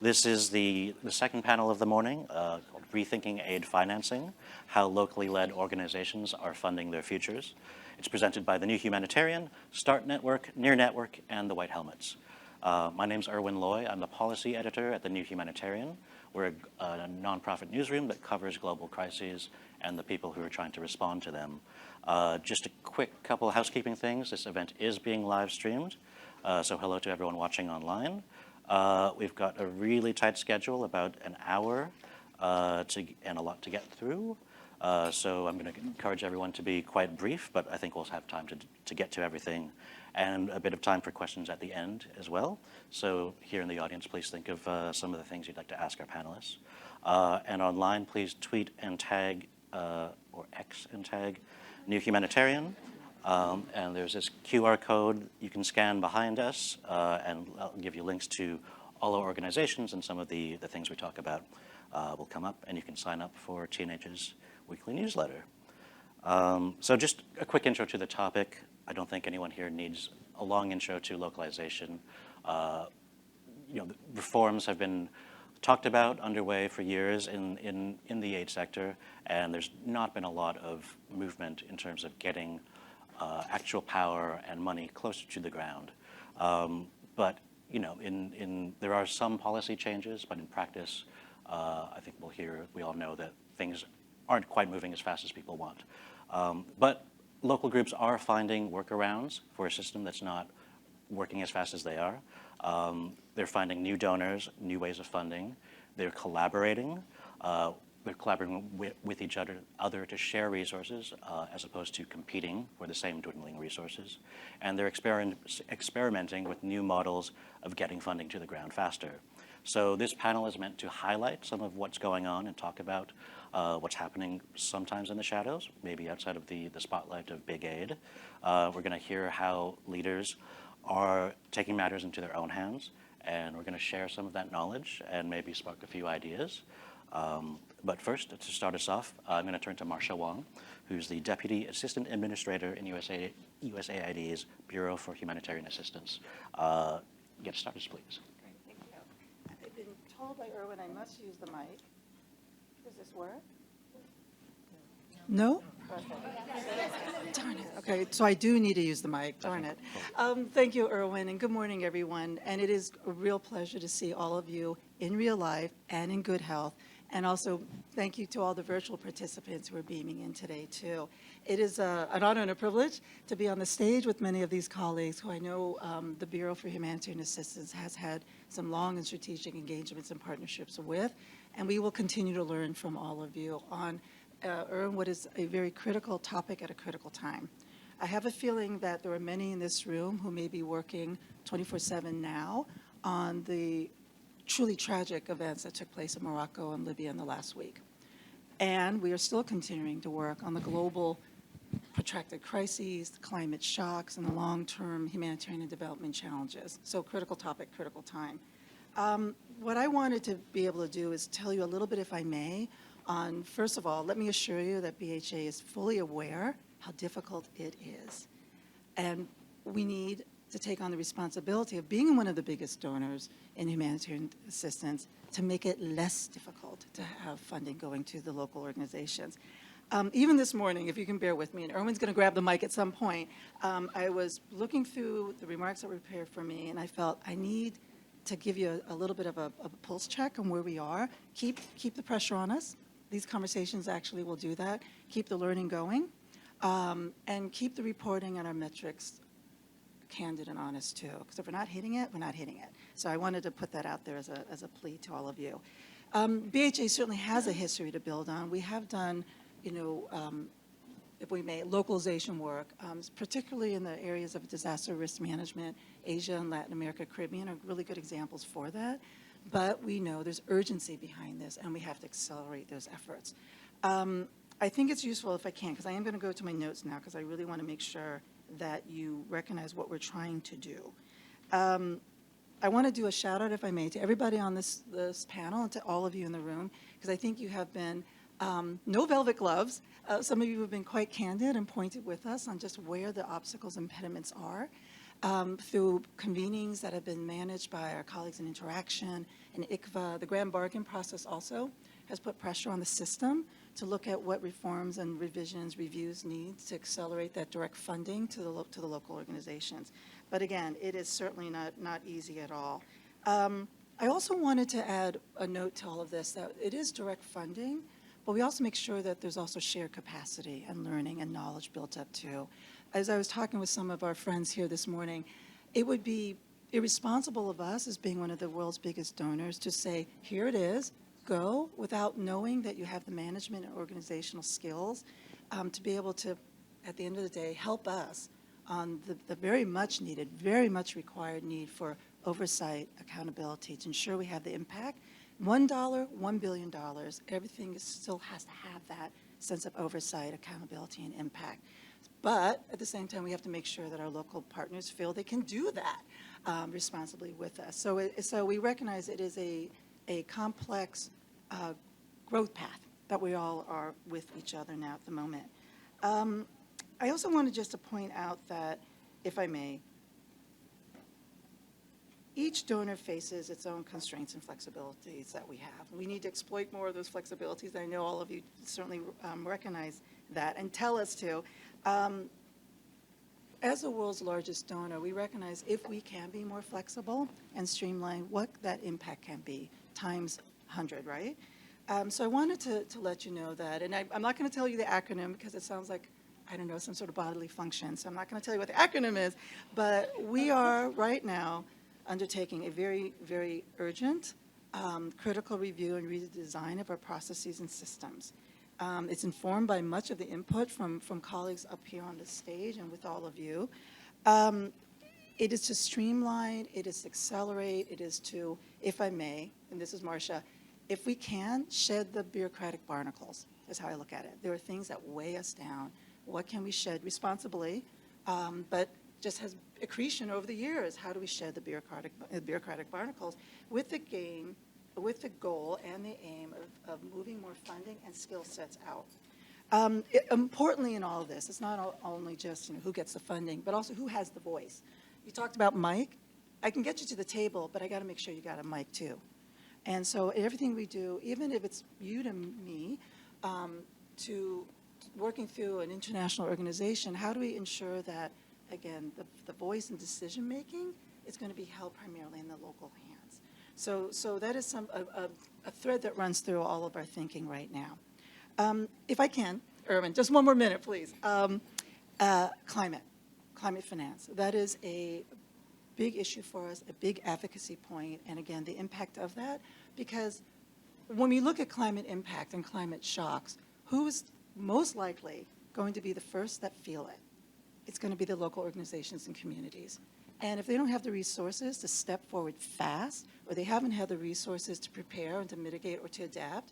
This is the second panel of the morning, called Rethinking Aid Financing, How Locally Led Organizations Are Funding Their Futures. It's presented by the New Humanitarian, START Network, Near Network, and the White Helmets. My name's Erwin Loy. I'm the policy editor at the New Humanitarian. We're a nonprofit newsroom that covers global crises and the people who are trying to respond to them. Just a quick couple of housekeeping things. This event is being live streamed, so hello to everyone watching online. We've got a really tight schedule, about an hour, and a lot to get through. So I'm going to encourage everyone to be quite brief, but I think we'll have time to get to everything, and a bit of time for questions at the end as well. So here in the audience, please think of some of the things you'd like to ask our panelists. And online, please tweet and tag, or X and tag, New Humanitarian. And there's this QR code you can scan behind us, and I'll give you links to all our organizations, and some of the things we talk about will come up, and you can sign up for TNH's weekly newsletter. So just a quick intro to the topic. I don't think anyone here needs a long intro to localization. The reforms have been talked about, underway for years in the aid sector, and there's not been a lot of movement in terms of getting actual power and money closer to the ground. But there are some policy changes, but in practice, I think we all know that things aren't quite moving as fast as people want. But local groups are finding workarounds for a system that's not working as fast as they are. They're finding new donors, new ways of funding. They're collaborating. They're collaborating with each other to share resources, as opposed to competing for the same dwindling resources. And they're experimenting with new models of getting funding to the ground faster. So this panel is meant to highlight some of what's going on and talk about what's happening sometimes in the shadows, maybe outside of the spotlight of big aid. We're going to hear how leaders are taking matters into their own hands, and we're going to share some of that knowledge and maybe spark a few ideas. But first, to start us off, I'm going to turn to Marcia Wong, who's the Deputy Assistant Administrator in USAID's Bureau for Humanitarian Assistance. Get started, please. Great, thank you. I've been told by Erwin I must use the mic. Does this work? No? Perfect. Darn it. Okay, so I do need to use the mic. Darn it. Thank you, Erwin, and good morning, everyone. And it is a real pleasure to see all of you in real life and in good health. And also, thank you to all the virtual participants who are beaming in today, too. It is an honor and a privilege to be on the stage with many of these colleagues who I know the Bureau for Humanitarian Assistance has had some long and strategic engagements and partnerships with. And we will continue to learn from all of you on what is a very critical topic at a critical time. I have a feeling that there are many in this room who may be working 24/7 now on the truly tragic events that took place in Morocco and Libya in the last week. And we are still continuing to work on the global protracted crises, the climate shocks, and the long-term humanitarian and development challenges. So critical topic, critical time. What I wanted to be able to do is tell you a little bit, if I may, on, first of all, let me assure you that BHA is fully aware how difficult it is. And we need to take on the responsibility of being one of the biggest donors in humanitarian assistance to make it less difficult to have funding going to the local organizations. Even this morning, if you can bear with me, and Erwin's going to grab the mic at some point, I was looking through the remarks that were prepared for me, and I felt I need to give you a little bit of a pulse check on where we are. Keep the pressure on us. These conversations actually will do that. Keep the learning going, and keep the reporting and our metrics candid and honest too, because if we're not hitting it, we're not hitting it. So I wanted to put that out there as a plea to all of you. BHA certainly has a history to build on. We have done, if we may, localization work, particularly in the areas of disaster risk management. Asia and Latin America, Caribbean are really good examples for that. But we know there's urgency behind this, and we have to accelerate those efforts. I think it's useful if I can, because I am going to go to my notes now, because I really want to make sure that you recognize what we're trying to do. I want to do a shout out, if I may, to everybody on this panel and to all of you in the room, because I think you have been no velvet gloves. Some of you have been quite candid and pointed with us on just where the obstacles and impediments are. through convenings that have been managed by our colleagues in Interaction and ICVA. The grand bargain process also has put pressure on the system to look at what reforms and revisions, reviews need to accelerate that direct funding to the local organizations. But again, it is certainly not easy at all. I also wanted to add a note to all of this, that it is direct funding, but we also make sure that there's also shared capacity and learning and knowledge built up too. As I was talking with some of our friends here this morning, it would be irresponsible of us as being one of the world's biggest donors to say, here it is, go, without knowing that you have the management and organizational skills to be able to, at the end of the day, help us on the very much needed, very much required need for oversight, accountability, to ensure we have the impact. $1, $1 billion, everything still has to have that sense of oversight, accountability, and impact. But at the same time, we have to make sure that our local partners feel they can do that responsibly with us. So we recognize it is a complex growth path that we all are with each other now at the moment. I also wanted just to point out that, if I may, each donor faces its own constraints and flexibilities that we have. We need to exploit more of those flexibilities. I know all of you certainly recognize that and tell us to. As the world's largest donor, we recognize if we can be more flexible and streamline, what that impact can be, times 100, right? So I wanted to let you know that, and I'm not going to tell you the acronym because it sounds like, I don't know, some sort of bodily function, so I'm not going to tell you what the acronym is, but we are right now undertaking a very, very urgent, critical review and redesign of our processes and systems. It's informed by much of the input from colleagues up here on the stage and with all of you. It is to streamline, it is to accelerate, it is to, if I may, and this is Marcia, if we can, shed the bureaucratic barnacles, is how I look at it. There are things that weigh us down. What can we shed responsibly, but just has accretion over the years? How do we shed the bureaucratic barnacles with the goal and the aim of moving more funding and skill sets out? Importantly in all of this, it's not only just who gets the funding, but also who has the voice. You talked about mic. I can get you to the table, but I got to make sure you got a mic too. And so everything we do, even if it's you to me, to working through an international organization, how do we ensure that, again, the voice and decision-making is going to be held primarily in the local hands? So that is a thread that runs through all of our thinking right now. If I can, Erwin, just one more minute, please. Climate finance. That is a big issue for us, a big advocacy point, and again, the impact of that, because when we look at climate impact and climate shocks, who's most likely going to be the first that feel it? It's going to be the local organizations and communities. And if they don't have the resources to step forward fast, or they haven't had the resources to prepare and to mitigate or to adapt,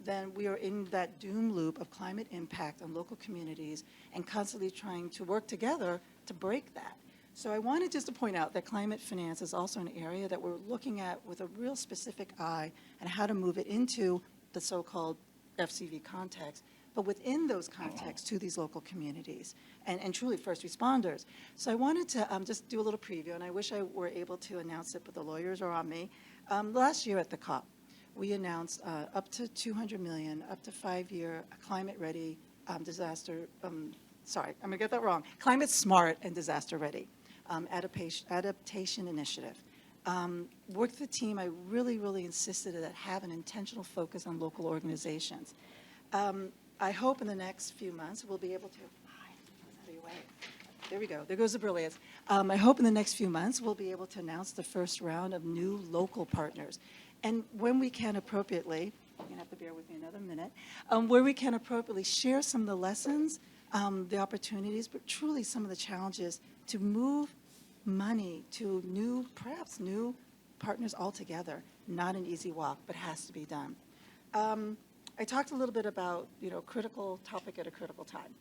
then we are in that doom loop of climate impact on local communities and constantly trying to work together to break that. So I wanted just to point out that climate finance is also an area that we're looking at with a real specific eye and how to move it into the so-called FCV context, but within those contexts to these local communities and truly first responders. So I wanted to just do a little preview, and I wish I were able to announce it, but the lawyers are on me. Last year at the COP, we announced up to $200 million, up to 5-year climate-ready disaster, sorry, I'm going to get that wrong, climate-smart and disaster-ready adaptation initiative. Worked with the team, I really insisted that have an intentional focus on local organizations. I hope in the next few months we'll be able to, there we go, there goes the brilliance. I hope in the next few months we'll be able to announce the first round of new local partners. And when we can appropriately, you're going to have to bear with me another minute, where we can appropriately share some of the lessons, the opportunities, but truly some of the challenges to move money to perhaps new partners altogether. Not an easy walk, but has to be done. I talked a little bit about, critical topic at a critical time.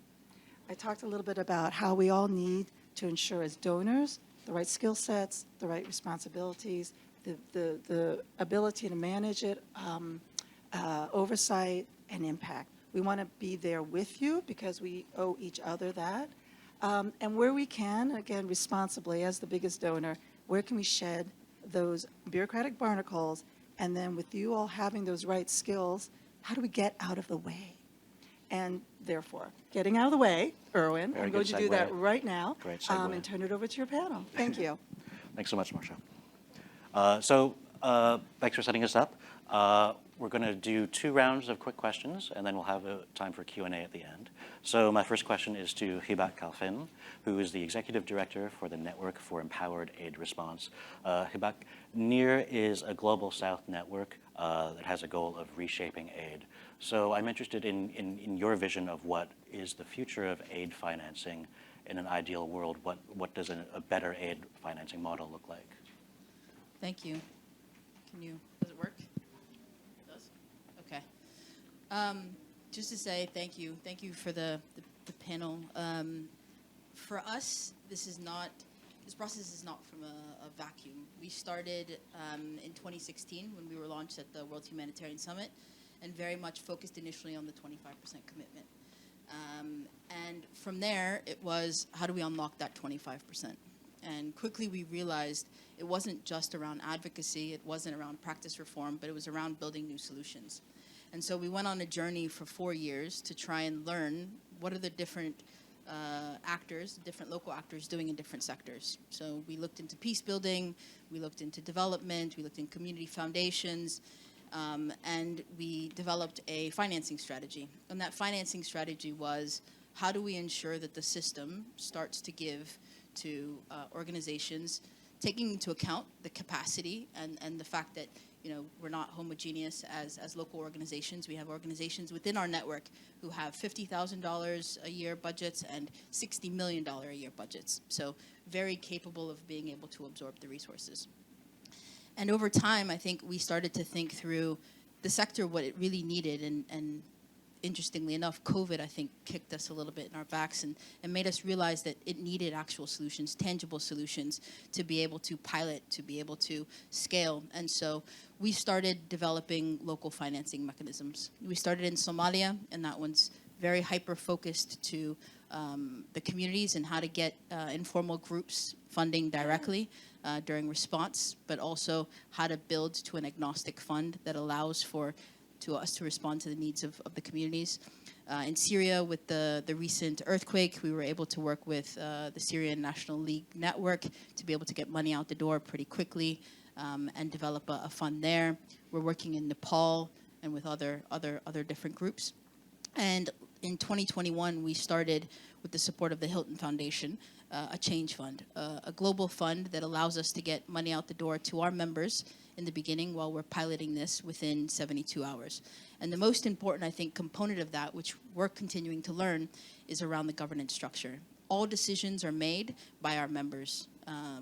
I talked a little bit about how we all need to ensure as donors the right skill sets, the right responsibilities, the ability to manage it, oversight, and impact. We want to be there with you because we owe each other that. And where we can, again, responsibly, as the biggest donor, where can we shed those bureaucratic barnacles? And then with you all having those right skills, how do we get out of the way? And therefore, getting out of the way, Erwin, Very I'm going good to do that segue. right now. Great segue. And turn it over to your panel. Thank you. Thanks so much, Marcia. Thanks for setting us up. We're going to do 2 rounds of quick questions, and then we'll have time for Q&A at the end. So my first question is to Hibak Kalfin, who is the Executive Director for the Network for Empowered Aid Response. Hibak, NEAR is a Global South network that has a goal of reshaping aid. So I'm interested in your vision of what is the future of aid financing in an ideal world. What does a better aid financing model look like? Thank you. Does it work? It does? Okay. Just to say thank you. Thank you for the panel. For us, this process is not from a vacuum. We started in 2016 when we were launched at the World Humanitarian Summit, and very much focused initially on the 25% commitment. And from there, it was, how do we unlock that 25%? And quickly we realized it wasn't just around advocacy, it wasn't around practice reform, but it was around building new solutions. And so we went on a journey for 4 years to try and learn what are the different different local actors doing in different sectors. So we looked into peace building, we looked into development, we looked in community foundations, and we developed a financing strategy. And that financing strategy was, how do we ensure that the system starts to give to organizations, taking into account the capacity and the fact that we're not homogeneous as local organizations. We have organizations within our network who have $50,000 a year budgets and $60 million a year budgets. So very capable of being able to absorb the resources. And over time, I think we started to think through the sector, what it really needed. And interestingly enough, COVID, I think, kicked us a little bit in our backs and made us realize that it needed actual solutions, tangible solutions, to be able to pilot, to be able to scale. And so we started developing local financing mechanisms. We started in Somalia, and that one's very hyper-focused to the communities and how to get informal groups funding directly during response, but also how to build to an agnostic fund that allows to us to respond to the needs of the communities. In Syria, with the recent earthquake, we were able to work with the Syrian National League Network to be able to get money out the door pretty quickly and develop a fund there. We're working in Nepal and with other different groups. And in 2021, we started, with the support of the Hilton Foundation, a change fund, a global fund that allows us to get money out the door to our members in the beginning while we're piloting this within 72 hours. And the most important, I think, component of that, which we're continuing to learn, is around the governance structure. All decisions are made by our members.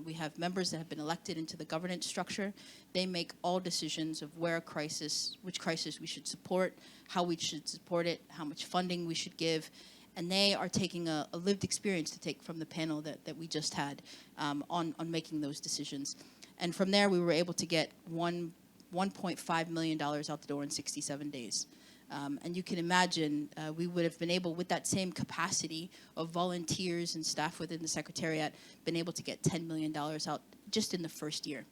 We have members that have been elected into the governance structure. They make all decisions of which crisis we should support, how we should support it, how much funding we should give. And they are taking a lived experience to take from the panel that we just had on making those decisions. And from there, we were able to get $1.5 million out the door in 67 days. And you can imagine we would have been able, with that same capacity of volunteers and staff within the Secretariat, been able to get $10 million out just in the first year.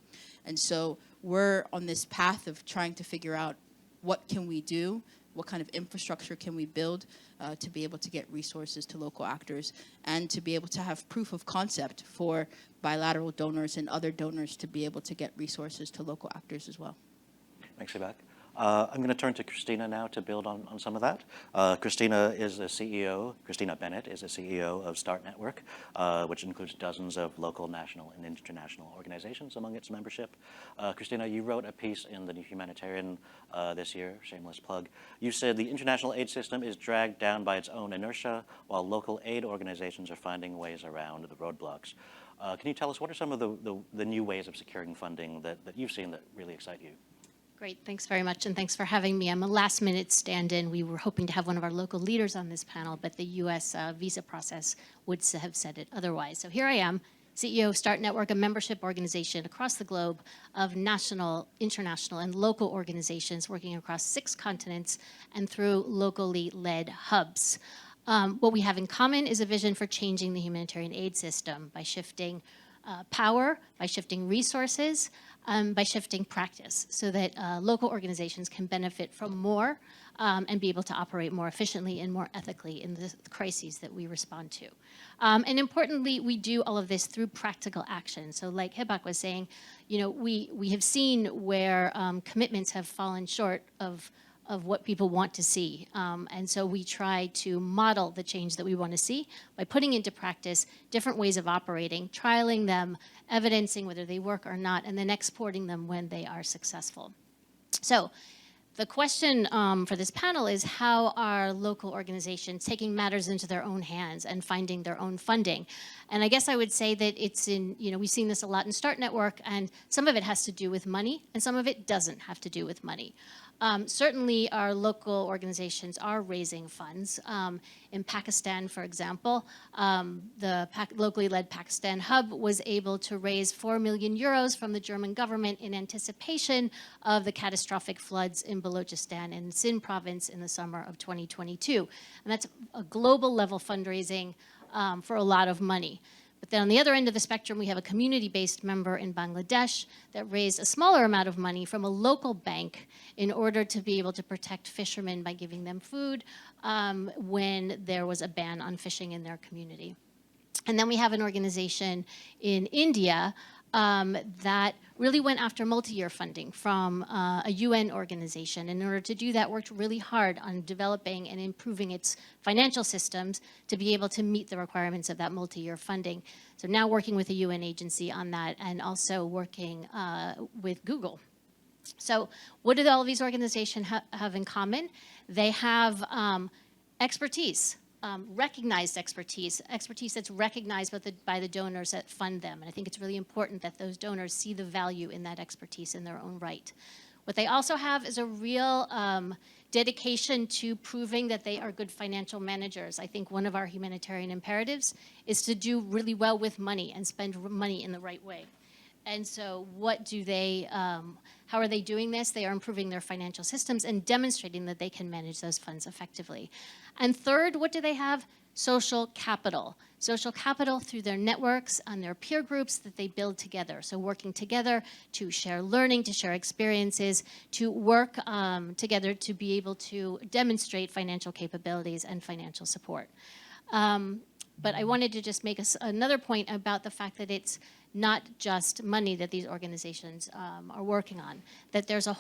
And so we're on this path of trying to figure out what can we do, what kind of infrastructure can we build to be able to get resources to local actors and to be able to have proof of concept for bilateral donors and other donors to be able to get resources to local actors as well. Thanks, Hibak. I'm going to turn to Christina now to build on some of that. Christina Bennett is the CEO of START Network, which includes dozens of local, national, and international organizations among its membership. Christina, you wrote a piece in the New Humanitarian this year, shameless plug. You said the international aid system is dragged down by its own inertia, while local aid organizations are finding ways around the roadblocks. Can you tell us what are some of the new ways of securing funding that you've seen that really excite you? Great, thanks very much, and thanks for having me. I'm a last-minute stand-in. We were hoping to have one of our local leaders on this panel, but the U.S. visa process would have said it otherwise. So here I am, CEO of START Network, a membership organization across the globe of national, international, and local organizations working across 6 continents and through locally led hubs. What we have in common is a vision for changing the humanitarian aid system by shifting power, by shifting resources, by shifting practice so that local organizations can benefit from more and be able to operate more efficiently and more ethically in the crises that we respond to. And importantly, we do all of this through practical action. So like Hibak was saying, you know, we have seen where commitments have fallen short of what people want to see. And so we try to model the change that we want to see by putting into practice different ways of operating, trialing them, evidencing whether they work or not, and then exporting them when they are successful. So the question for this panel is how are local organizations taking matters into their own hands and finding their own funding? And I guess I would say that it's in, you know, we've seen this a lot in Start Network, and some of it has to do with money, and some of it doesn't have to do with money. Certainly, our local organizations are raising funds. In Pakistan, for example, the locally led Pakistan Hub was able to raise 4 million euros from the German government in anticipation of the catastrophic floods in Balochistan and Sindh province in the summer of 2022. And that's a global level fundraising for a lot of money. But then on the other end of the spectrum, we have a community-based member in Bangladesh that raised a smaller amount of money from a local bank in order to be able to protect fishermen by giving them food when there was a ban on fishing in their community. And then we have an organization in India that really went after multi-year funding from a UN organization. And in order to do that, worked really hard on developing and improving its financial systems to be able to meet the requirements of that multi-year funding. So now working with a UN agency on that and also working with Google. So what do all of these organizations have in common? They have expertise. Recognized expertise that's recognized by the donors that fund them. And I think it's really important that those donors see the value in that expertise in their own right. What they also have is a real dedication to proving that they are good financial managers. I think one of our humanitarian imperatives is to do really well with money and spend money in the right way. And so what do they, how are they doing this? They are improving their financial systems and demonstrating that they can manage those funds effectively. And third, what do they have? Social capital. Social capital through their networks and their peer groups that they build together. So working together to share learning, to share experiences, to work together to be able to demonstrate financial capabilities and financial support. But I wanted to just make another point about the fact that it's not just money that these organizations are working on. That there's a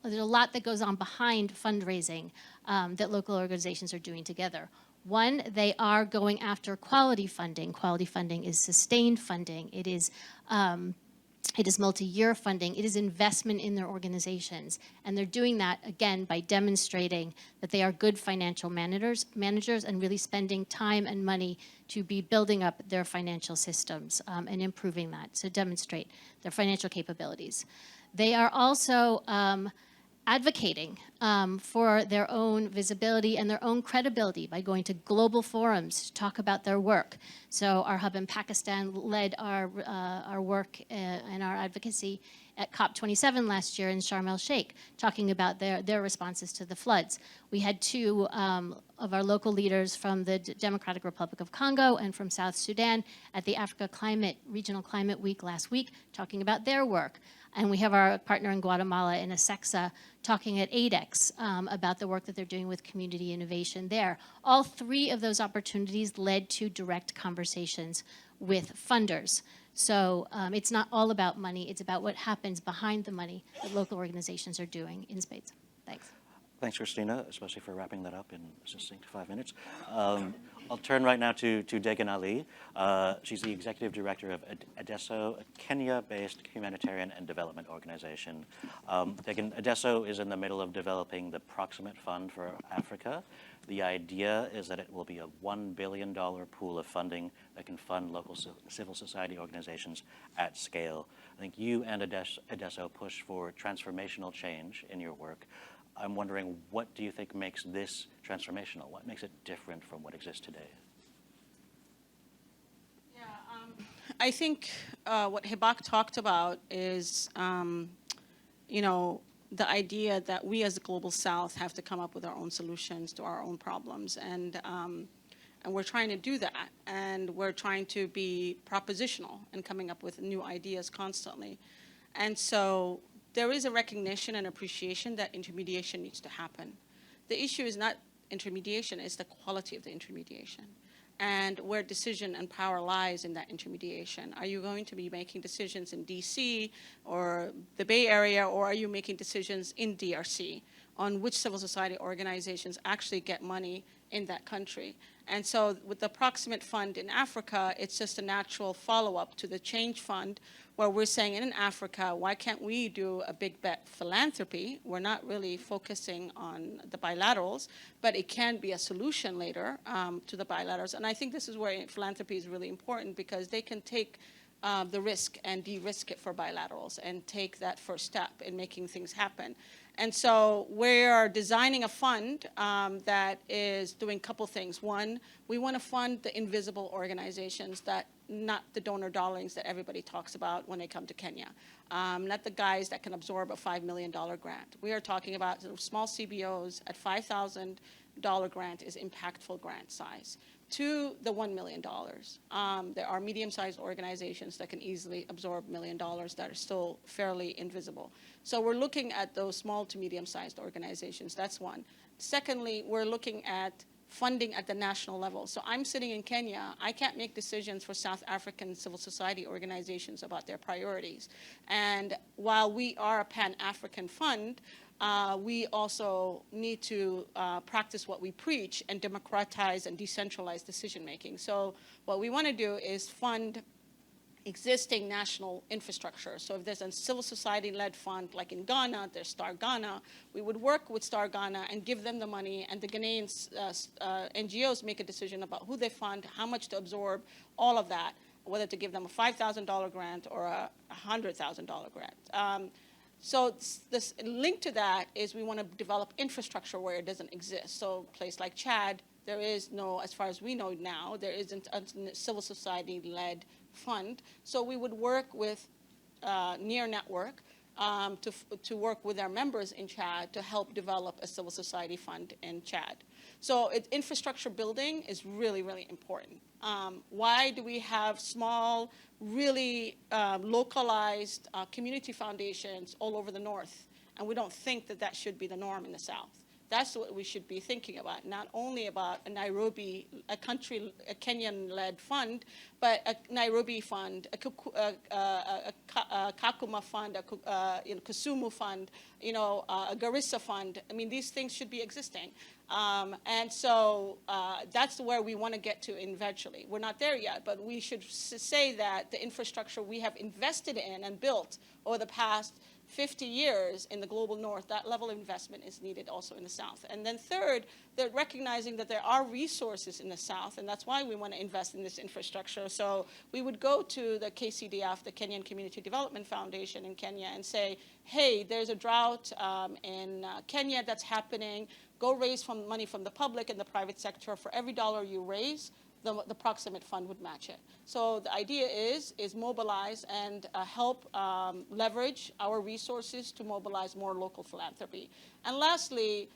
lot that goes on behind fundraising that local organizations are doing together. One, they are going after quality funding. Quality funding is sustained funding. It is multi-year funding. It is investment in their organizations. And they're doing that, again, by demonstrating that they are good financial managers and really spending time and money to be building up their financial systems and improving that, so demonstrate their financial capabilities. They are also advocating for their own visibility and their own credibility by going to global forums to talk about their work. So our hub in Pakistan led our work and our advocacy at COP27 last year in Sharm el-Sheikh, talking about their responses to the floods. We had two of our local leaders from the Democratic Republic of Congo and from South Sudan at the Africa Regional Climate Week last week, talking about their work. And we have our partner in Guatemala in ASECSA talking at ADEX about the work that they're doing with community innovation there. All three of those opportunities led to direct conversations with funders. So it's not all about money, it's about what happens behind the money that local organizations are doing in spades. Thanks. Thanks, Christina, especially for wrapping that up in succinct 5 minutes. I'll turn right now to Degan Ali. She's the executive director of Adesso, a Kenya-based humanitarian and development organization. Degan, Adesso is in the middle of developing the Proximate Fund for Africa. The idea is that it will be a $1 billion pool of funding that can fund local civil society organizations at scale. I think you and Adesso push for transformational change in your work. I'm wondering, what do you think makes this transformational? What makes it different from what exists today? Yeah, I think what Hibak talked about is, the idea that we as the Global South have to come up with our own solutions to our own problems. And we're trying to do that. And we're trying to be propositional and coming up with new ideas constantly. And so there is a recognition and appreciation that intermediation needs to happen. The issue is not intermediation, it's the quality of the intermediation and where decision and power lies in that intermediation. Are you going to be making decisions in DC or the Bay Area, or are you making decisions in DRC on which civil society organizations actually get money in that country? And so with the Proximate Fund in Africa, it's just a natural follow-up to the Change Fund, where we're saying in Africa, why can't we do a big bet philanthropy? We're not really focusing on the bilaterals, but it can be a solution later to the bilaterals. And I think this is where philanthropy is really important, because they can take the risk and de-risk it for bilaterals and take that first step in making things happen. And so we are designing a fund that is doing a couple things. One, we want to fund the invisible organizations, that not the donor darlings that everybody talks about when they come to Kenya, not the guys that can absorb a $5 million grant. We are talking about small CBOs at $5,000 grant is impactful grant size. To the $1 million. There are medium-sized organizations that can easily absorb $1 million that are still fairly invisible. So we're looking at those small to medium-sized organizations. That's one. Secondly, we're looking at funding at the national level. So I'm sitting in Kenya. I can't make decisions for South African civil society organizations about their priorities. And while we are a Pan-African fund, we also need to practice what we preach and democratize and decentralize decision-making. So what we want to do is fund existing national infrastructure. So if there's a civil society-led fund, like in Ghana, there's Star Ghana, we would work with Star Ghana and give them the money, and the Ghanaian NGOs make a decision about who they fund, how much to absorb, all of that, whether to give them a $5,000 grant or a $100,000 grant. So this link to that is we want to develop infrastructure where it doesn't exist. So a place like Chad, there is no, as far as we know now, there isn't a civil society-led fund. So we would work with Near Network to work with our members in Chad to help develop a civil society fund in Chad. So infrastructure building is really, really important. Why do we have small, really localized community foundations all over the North? And we don't think that that should be the norm in the South. That's what we should be thinking about, not only about a Nairobi, a Kenyan-led fund, but a Nairobi fund, a Kakuma fund, a Kisumu fund, a Garissa fund. I mean, these things should be existing. And so that's where we want to get to eventually. We're not there yet, but we should say that the infrastructure we have invested in and built over the past 50 years in the global North, that level of investment is needed also in the South. And then third, they're recognizing that there are resources in the South, and that's why we want to invest in this infrastructure. So we would go to the KCDF, the Kenyan Community Development Foundation in Kenya, and say, hey, there's a drought in Kenya that's happening. Go raise money from the public and the private sector. For every dollar you raise, the Proximate Fund would match it. So the idea is mobilize and help leverage our resources to mobilize more local philanthropy. And lastly,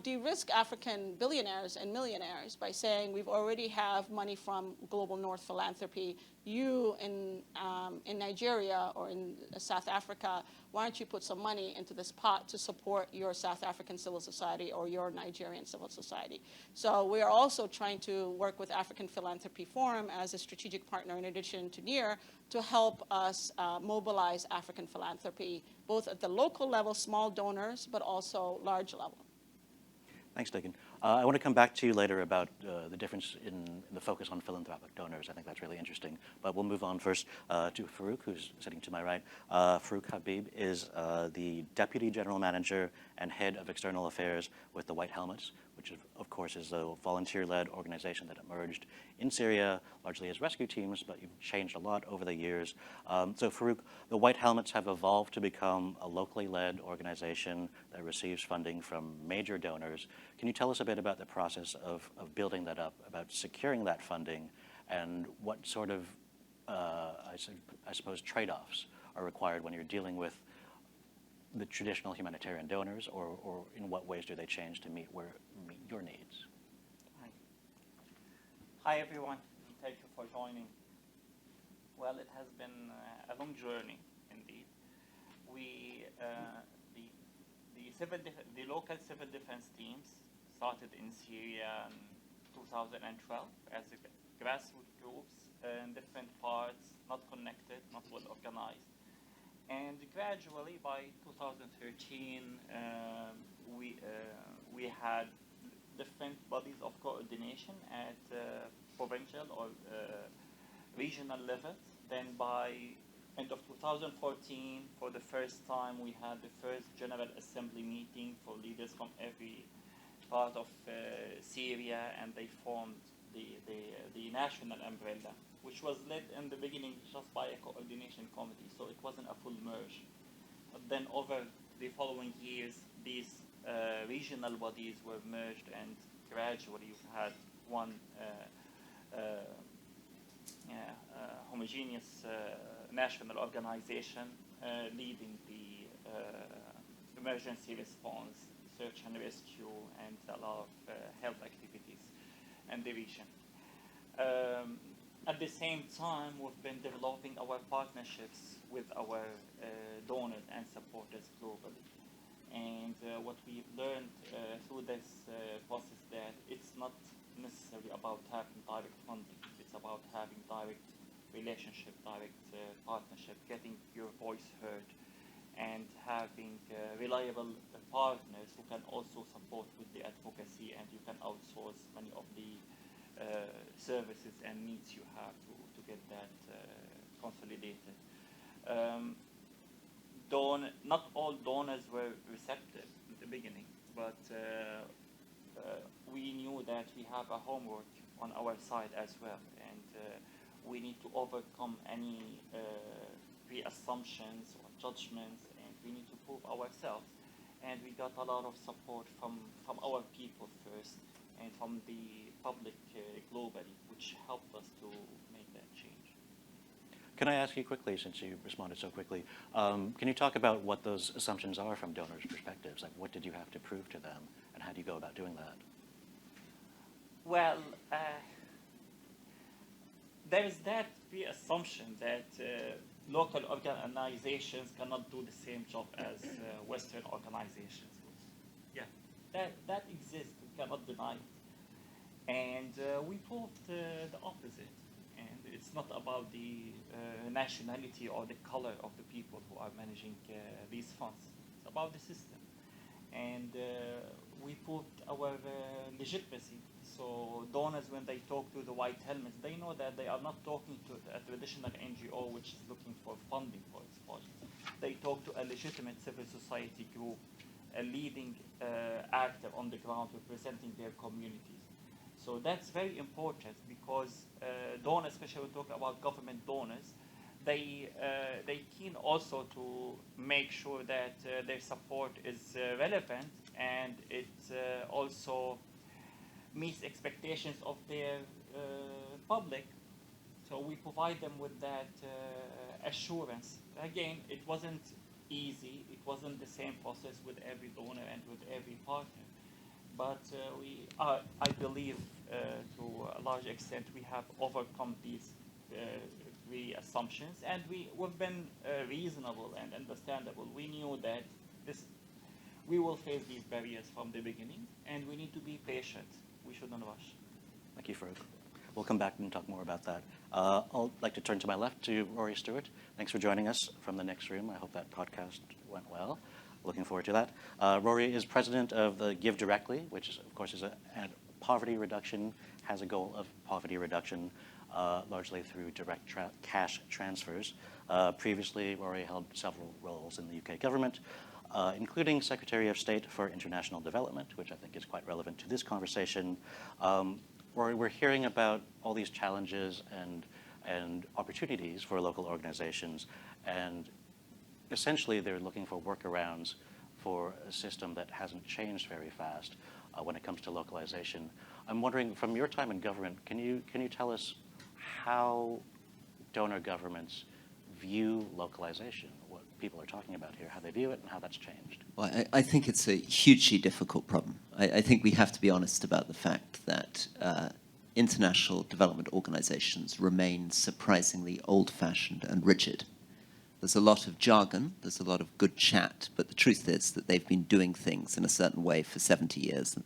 de-risk African billionaires and millionaires by saying we've already have money from Global North Philanthropy. You in Nigeria or in South Africa, why don't you put some money into this pot to support your South African civil society or your Nigerian civil society? So we are also trying to work with African Philanthropy Forum as a strategic partner in addition to NEAR to help us mobilize African philanthropy, both at the local level, small donors, but also large level. Thanks, Tegan. I want to come back to you later about the difference in the focus on philanthropic donors. I think that's really interesting. But we'll move on first to Farouk, who's sitting to my right. Farouk Habib is the Deputy General Manager and Head of External Affairs with the White Helmets, which of course is a volunteer-led organization that emerged in Syria, largely as rescue teams, but you've changed a lot over the years. So Farouk, the White Helmets have evolved to become a locally led organization that receives funding from major donors. Can you tell us a bit about the process of building that up, about securing that funding, and what sort of, I suppose, trade-offs are required when you're dealing with the traditional humanitarian donors, or in what ways do they change to meet your needs? Hi. Hi, everyone. Thank you for joining. Well, it has been a long journey, indeed. We, the local civil defense teams started in Syria in 2012 as grassroots groups in different parts, not connected, not well organized. And gradually, by 2013, we had different bodies of coordination at provincial or regional levels. Then by end of 2014, for the first time, we had the first General Assembly meeting for leaders from every part of Syria, and they formed the national umbrella, which was led in the beginning just by a coordination committee, so it wasn't a full merge. But then over the following years, these regional bodies were merged, and gradually you had one homogeneous national organization leading the emergency response, search and rescue, and a lot of health activities in the region. At the same time, we've been developing our partnerships with our donors and supporters globally. And what we've learned through this process that it's not necessarily about having direct funding. It's about having direct relationship, direct partnership, getting your voice heard, and having reliable partners who can also support with the advocacy, and you can outsource many of the services and needs you have to get that consolidated. Not all donors were receptive in the beginning, but we knew that we have a homework on our side as well, and we need to overcome any pre-assumptions or judgments, and we need to prove ourselves. And we got a lot of support from our people first, and from the public globally, which helped us to make that change. Can I ask you quickly, since you responded so quickly, can you talk about what those assumptions are from donors' perspectives? Like, what did you have to prove to them, and how do you go about doing that? Well, there is that pre-assumption that local organizations cannot do the same job as Western organizations. Yeah, that exists. We cannot deny it. And we proved the opposite. And it's not about the nationality or the color of the people who are managing these funds. It's about the system. And we proved our legitimacy. So donors, when they talk to the white helmets, they know that they are not talking to a traditional NGO which is looking for funding for its project. They talk to a legitimate civil society group, a leading actor on the ground representing their communities. So that's very important, because donors, especially when we talk about government donors, they keen also to make sure that their support is relevant, and it also meets expectations of their public. So we provide them with that assurance. Again, it wasn't easy. It wasn't the same process with every donor and with every partner. But I believe to a large extent we have overcome these three assumptions, and we've been reasonable and understandable. We knew that we will face these barriers from the beginning, and we need to be patient. We shouldn't rush. Thank you, Farouk. We'll come back and talk more about that. I'd like to turn to my left to Rory Stewart. Thanks for joining us from the next room. I hope that podcast went well. Looking forward to that. Rory is president of the Give Directly, which is, of course, is a poverty reduction, has a goal of poverty reduction largely through direct cash transfers. Previously, Rory held several roles in the UK government, including Secretary of State for International Development, which I think is quite relevant to this conversation. Rory, we're hearing about all these challenges and opportunities for local organizations, and essentially they're looking for workarounds for a system that hasn't changed very fast when it comes to localization. I'm wondering, from your time in government, can you tell us how donor governments view localization? people are talking about here, how they view it, and how that's changed? Well, I think it's a hugely difficult problem. I think we have to be honest about the fact that international development organizations remain surprisingly old-fashioned and rigid. There's a lot of jargon, there's a lot of good chat, but the truth is that they've been doing things in a certain way for 70 years,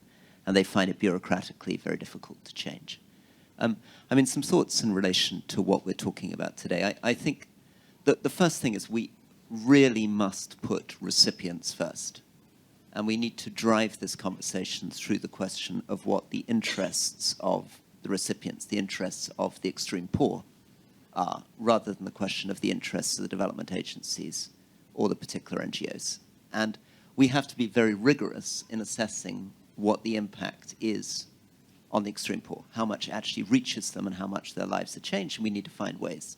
and they find it bureaucratically very difficult to change. I mean, some thoughts in relation to what we're talking about today. I think that the first thing is we really must put recipients first. And we need to drive this conversation through the question of what the interests of the recipients, the interests of the extreme poor are, rather than the question of the interests of the development agencies or the particular NGOs. And we have to be very rigorous in assessing what the impact is on the extreme poor, how much actually reaches them and how much their lives are changed. And we need to find ways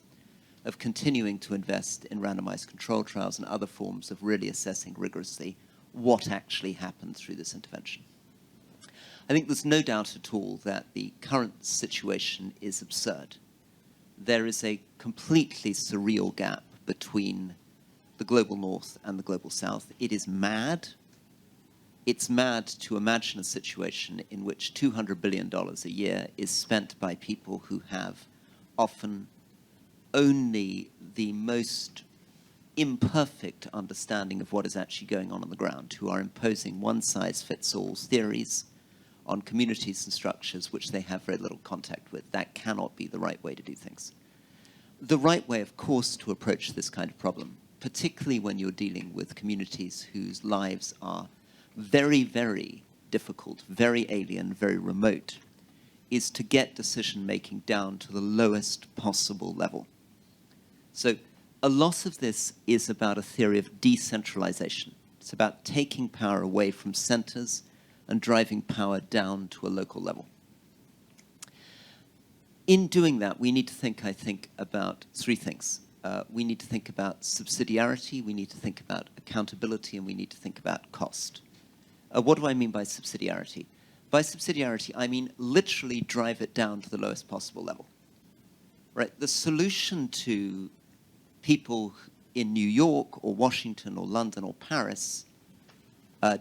of continuing to invest in randomized control trials and other forms of really assessing rigorously what actually happened through this intervention. I think there's no doubt at all that the current situation is absurd. There is a completely surreal gap between the global north and the global south. It is mad. It's mad to imagine a situation in which $200 billion a year is spent by people who have often only the most imperfect understanding of what is actually going on the ground, who are imposing one-size-fits-all theories on communities and structures which they have very little contact with. That cannot be the right way to do things. The right way, of course, to approach this kind of problem, particularly when you're dealing with communities whose lives are very, very difficult, very alien, very remote, is to get decision-making down to the lowest possible level. So a lot of this is about a theory of decentralization. It's about taking power away from centers and driving power down to a local level. In doing that, we need to think, I think, about three things. We need to think about subsidiarity, we need to think about accountability, and we need to think about cost. What do I mean by subsidiarity? By subsidiarity, I mean literally drive it down to the lowest possible level. Right? The solution to people in New York or Washington or London or Paris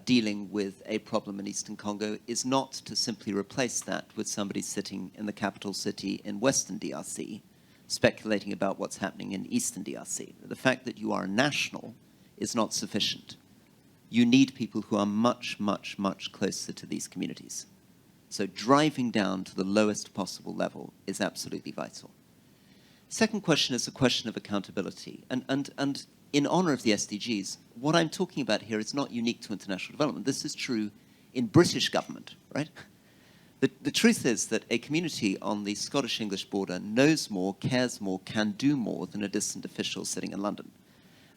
dealing with a problem in Eastern Congo is not to simply replace that with somebody sitting in the capital city in Western DRC speculating about what's happening in Eastern DRC. The fact that you are a national is not sufficient. You need people who are much, much, much closer to these communities. So driving down to the lowest possible level is absolutely vital. Second question is a question of accountability. And in honor of the SDGs, what I'm talking about here is not unique to international development. This is true in British government, right? The truth is that a community on the Scottish-English border knows more, cares more, can do more than a distant official sitting in London.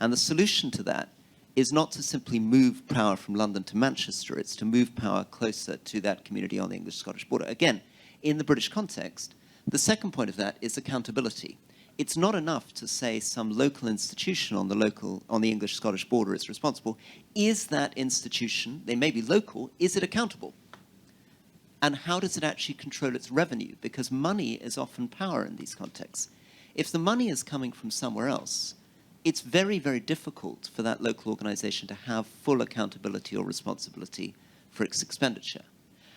And the solution to that is not to simply move power from London to Manchester, it's to move power closer to that community on the English-Scottish border. Again, in the British context, the second point of that is accountability. It's not enough to say some local institution on the English-Scottish border is responsible. Is that institution, they may be local, is it accountable? And how does it actually control its revenue? Because money is often power in these contexts. If the money is coming from somewhere else, it's very, very difficult for that local organization to have full accountability or responsibility for its expenditure.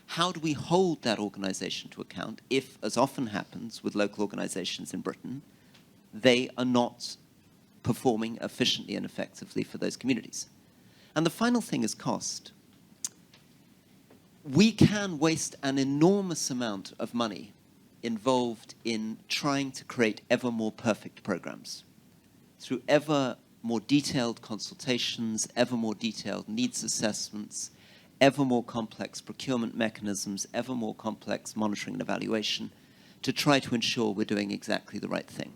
How do we hold that organization to account if, as often happens with local organizations in Britain, they are not performing efficiently and effectively for those communities? And the final thing is cost. We can waste an enormous amount of money involved in trying to create ever more perfect programs through ever more detailed consultations, ever more detailed needs assessments, ever more complex procurement mechanisms, ever more complex monitoring and evaluation to try to ensure we're doing exactly the right thing.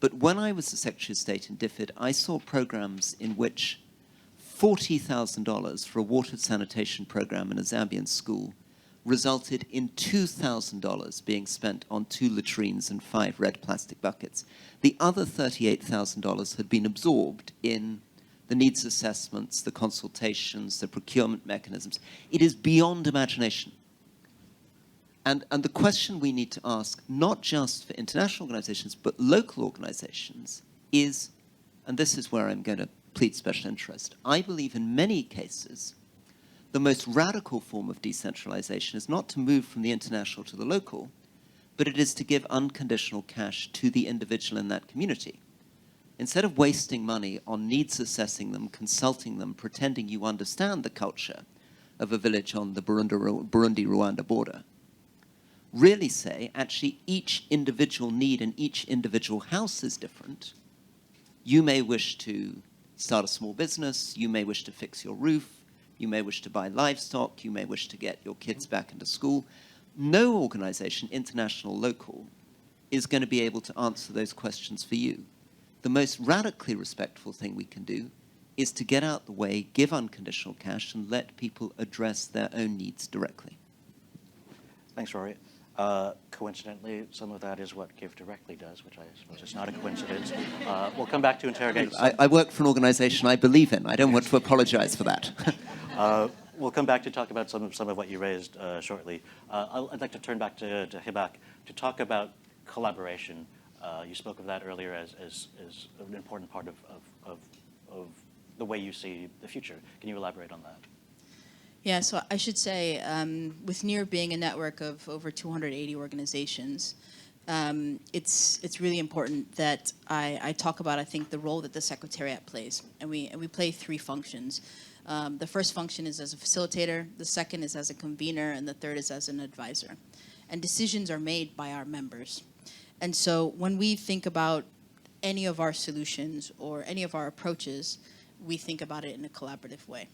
But when I was the Secretary of State in DFID, I saw programs in which $40,000 for a water sanitation program in a Zambian school resulted in $2,000 being spent on 2 latrines and 5 red plastic buckets. The other $38,000 had been absorbed in the needs assessments, the consultations, the procurement mechanisms. It is beyond imagination. And the question we need to ask, not just for international organizations, but local organizations, is, and this is where I'm going to complete special interest. I believe in many cases, the most radical form of decentralization is not to move from the international to the local, but it is to give unconditional cash to the individual in that community. Instead of wasting money on needs assessing them, consulting them, pretending you understand the culture of a village on the Burundi-Rwanda border, really say, actually, each individual need in each individual house is different. You may wish to start a small business, you may wish to fix your roof, you may wish to buy livestock, you may wish to get your kids back into school. No organization, international, local, is going to be able to answer those questions for you. The most radically respectful thing we can do is to get out the way, give unconditional cash, and let people address their own needs directly. Thanks, Rory. Coincidentally, some of that is what Give Directly does, which I suppose is not a coincidence. We'll come back to interrogate. I work for an organization I believe in. I don't want to apologize for that. We'll come back to talk about some of what you raised shortly. I'd like to turn back to Hibak to talk about collaboration. You spoke of that earlier as an important part of the way you see the future. Can you elaborate on that? Yeah, so I should say, with NEAR being a network of over 280 organizations, it's really important that I talk about, I think, the role that the Secretariat plays. And we play three functions. The first function is as a facilitator, the second is as a convener, and the third is as an advisor. And decisions are made by our members. And so when we think about any of our solutions or any of our approaches, we think about it in a collaborative way.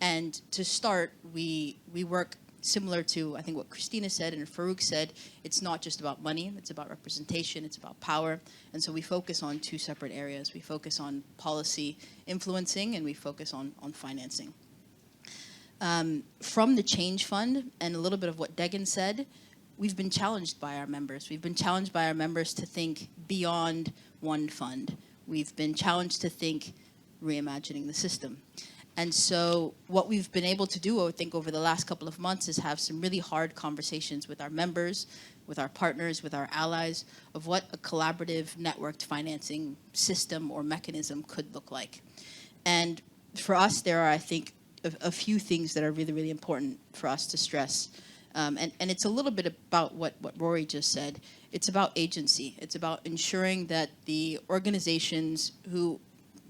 And to start, we work similar to, I think, what Christina said and Farouk said. It's not just about money, it's about representation, it's about power. And so we focus on two separate areas. We focus on policy influencing, and we focus on financing. From the Change Fund, and a little bit of what Degan said, we've been challenged by our members. We've been challenged by our members to think beyond one fund. We've been challenged to think reimagining the system. And so what we've been able to do, I think, over the last couple of months is have some really hard conversations with our members, with our partners, with our allies, of what a collaborative networked financing system or mechanism could look like. And for us, there are, I think, a few things that are really, really important for us to stress. And it's a little bit about what Rory just said. It's about agency. It's about ensuring that the organizations who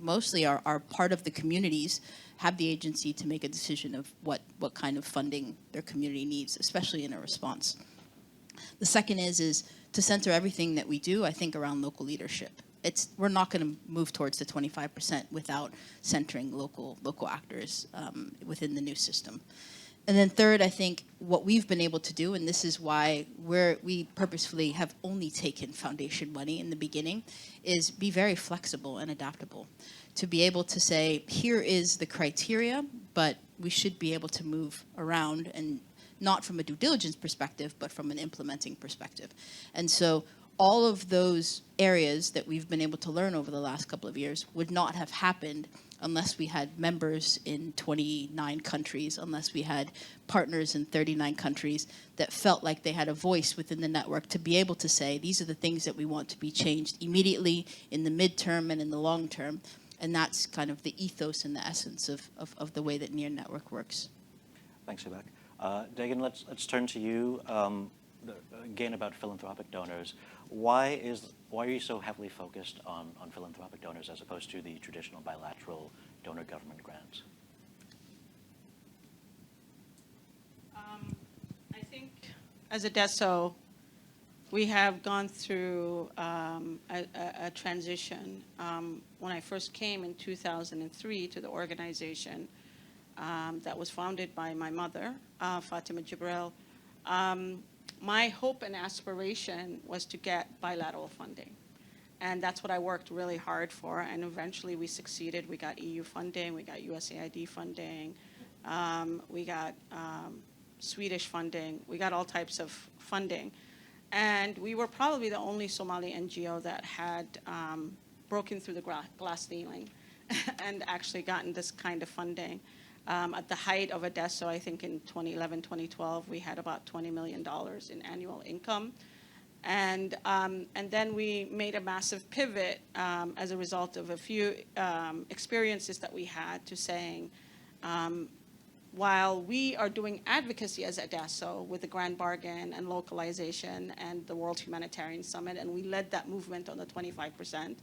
mostly are part of the communities have the agency to make a decision of what kind of funding their community needs, especially in a response. The second is to center everything that we do, I think, around local leadership. We're not going to move towards the 25% without centering local actors within the new system. And then third, I think what we've been able to do, and this is why we purposefully have only taken foundation money in the beginning, is be very flexible and adaptable. To be able to say, here is the criteria, but we should be able to move around, and not from a due diligence perspective, but from an implementing perspective. And so all of those areas that we've been able to learn over the last couple of years would not have happened unless we had members in 29 countries, unless we had partners in 39 countries that felt like they had a voice within the network to be able to say, these are the things that we want to be changed immediately, in the midterm and in the long term. And that's kind of the ethos and the essence of the way that NEAR Network works. Thanks, Hibak. Dagan, let's turn to you. Again, about philanthropic donors. Why are you so heavily focused on philanthropic donors as opposed to the traditional bilateral donor government grants? I think as a DESO, we have gone through a transition. When I first came in 2003 to the organization that was founded by my mother, Fatima Jibril, my hope and aspiration was to get bilateral funding. And that's what I worked really hard for. And eventually we succeeded. We got EU funding, we got USAID funding, we got Swedish funding, we got all types of funding. And we were probably the only Somali NGO that had broken through the glass ceiling and actually gotten this kind of funding. At the height of ADESO, I think in 2011, 2012, we had about $20 million in annual income. And then we made a massive pivot as a result of a few experiences that we had to saying, while we are doing advocacy as ADESO with the Grand Bargain and localization and the World Humanitarian Summit, and we led that movement on the 25%,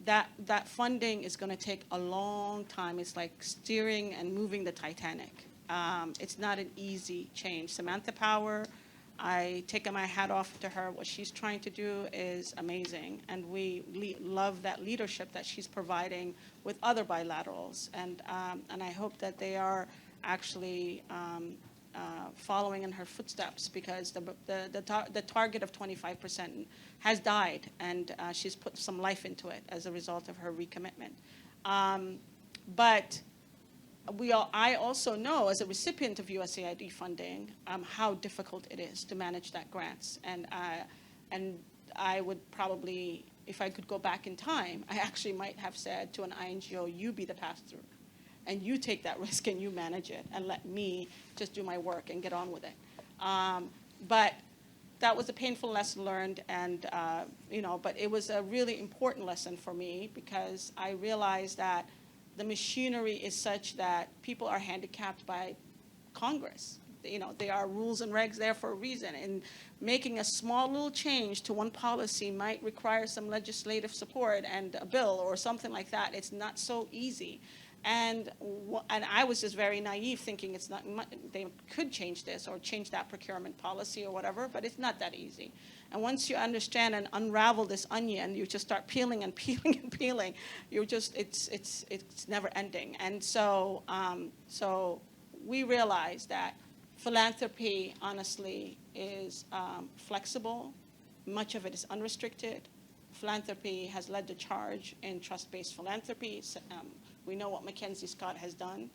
that funding is going to take a long time. It's like steering and moving the Titanic. It's not an easy change. Samantha Power, I take my hat off to her. What she's trying to do is amazing, and we love that leadership that she's providing with other bilaterals, and I hope that they are actually following in her footsteps, because the target of 25% has died, and she's put some life into it as a result of her recommitment. But I also know, as a recipient of USAID funding, how difficult it is to manage that grants. And I would probably, if I could go back in time, I actually might have said to an INGO, you be the pass-through, and you take that risk and you manage it, and let me just do my work and get on with it. But that was a painful lesson learned, and but it was a really important lesson for me, because I realized that the machinery is such that people are handicapped by Congress. There are rules and regs there for a reason, and making a small little change to one policy might require some legislative support and a bill or something like that. It's not so easy. And I was just very naive, thinking they could change this or change that procurement policy or whatever, but it's not that easy. And once you understand and unravel this onion, you just start peeling and peeling and peeling. It's never ending. And so we realized that philanthropy, honestly, is flexible. Much of it is unrestricted. Philanthropy has led the charge in trust-based philanthropy. We know what Mackenzie Scott has done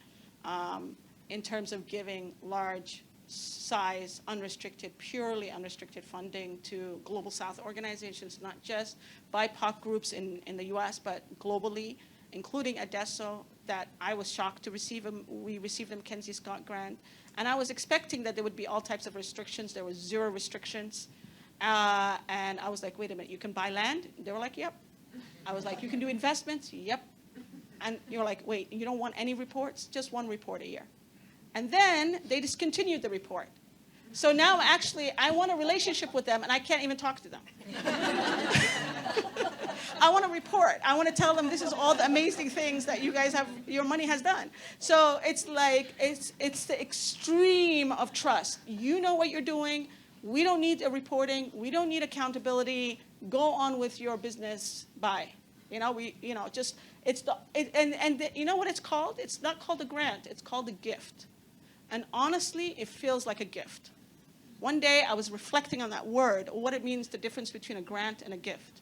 in terms of giving large size, unrestricted, purely unrestricted funding to Global South organizations, not just BIPOC groups in the US, but globally, including ADESO, that I was shocked to receive. We received a Mackenzie Scott grant. And I was expecting that there would be all types of restrictions. There was 0 restrictions. And I was like, wait a minute, you can buy land? They were like, yep. I was like, you can do investments? Yep. And you're like, wait, you don't want any reports? Just 1 report a year. And then they discontinued the report. So now actually I want a relationship with them, and I can't even talk to them. I want to report. I want to tell them this is all the amazing things that you guys have, your money has done. So it's like, it's the extreme of trust. You know what you're doing. We don't need a reporting. We don't need accountability. Go on with your business. Bye. You know what it's called? It's not called a grant. It's called a gift. And honestly, it feels like a gift. One day I was reflecting on that word, what it means, the difference between a grant and a gift.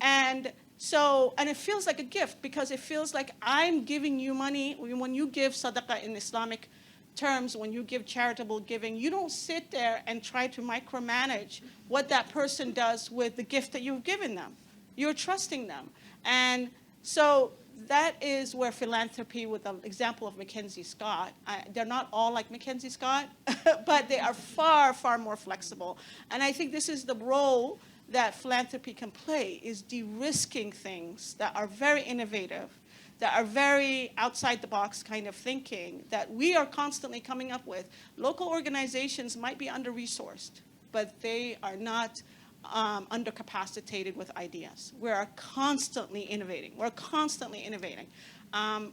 And it feels like a gift, because it feels like I'm giving you money. When you give sadaqah in Islamic terms, when you give charitable giving, you don't sit there and try to micromanage what that person does with the gift that you've given them. You're trusting them. And so that is where philanthropy, with the example of Mackenzie Scott, they're not all like Mackenzie Scott, but they are far, far more flexible. And I think this is the role that philanthropy can play, is de-risking things that are very innovative, that are very outside the box kind of thinking that we are constantly coming up with. Local organizations might be under-resourced, but they are not undercapacitated with ideas. We are constantly innovating. We're constantly innovating.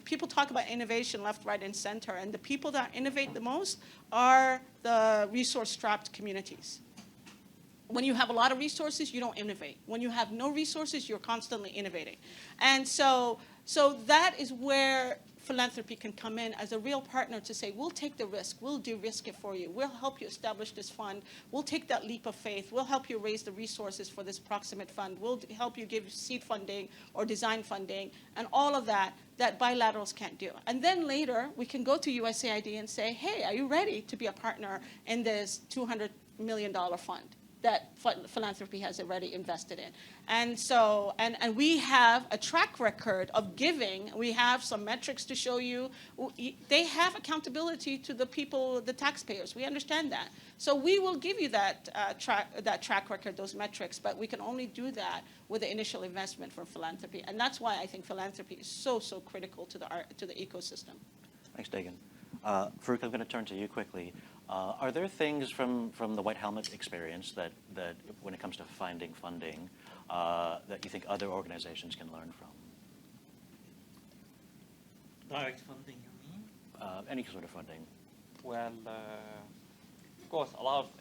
People talk about innovation left, right, and center, and the people that innovate the most are the resource-strapped communities. When you have a lot of resources, you don't innovate. When you have no resources, you're constantly innovating. And so that is where philanthropy can come in as a real partner to say, we'll take the risk, we'll de-risk it for you, we'll help you establish this fund, we'll take that leap of faith, we'll help you raise the resources for this proximate fund, we'll help you give seed funding or design funding, and all of that bilaterals can't do. And then later, we can go to USAID and say, hey, are you ready to be a partner in this $200 million fund? that philanthropy has already invested in. And so, and we have a track record of giving. We have some metrics to show you. They have accountability to the people, the taxpayers. We understand that. So we will give you that, track record, those metrics, but we can only do that with the initial investment from philanthropy. And that's why I think philanthropy is so, so critical to the ecosystem. Thanks, Dagan. Farouk, I'm going to turn to you quickly. Are there things from the White Helmet experience that when it comes to finding funding, that you think other organizations can learn from? Direct funding, you mean? Any sort of funding. Well, of course, a lot of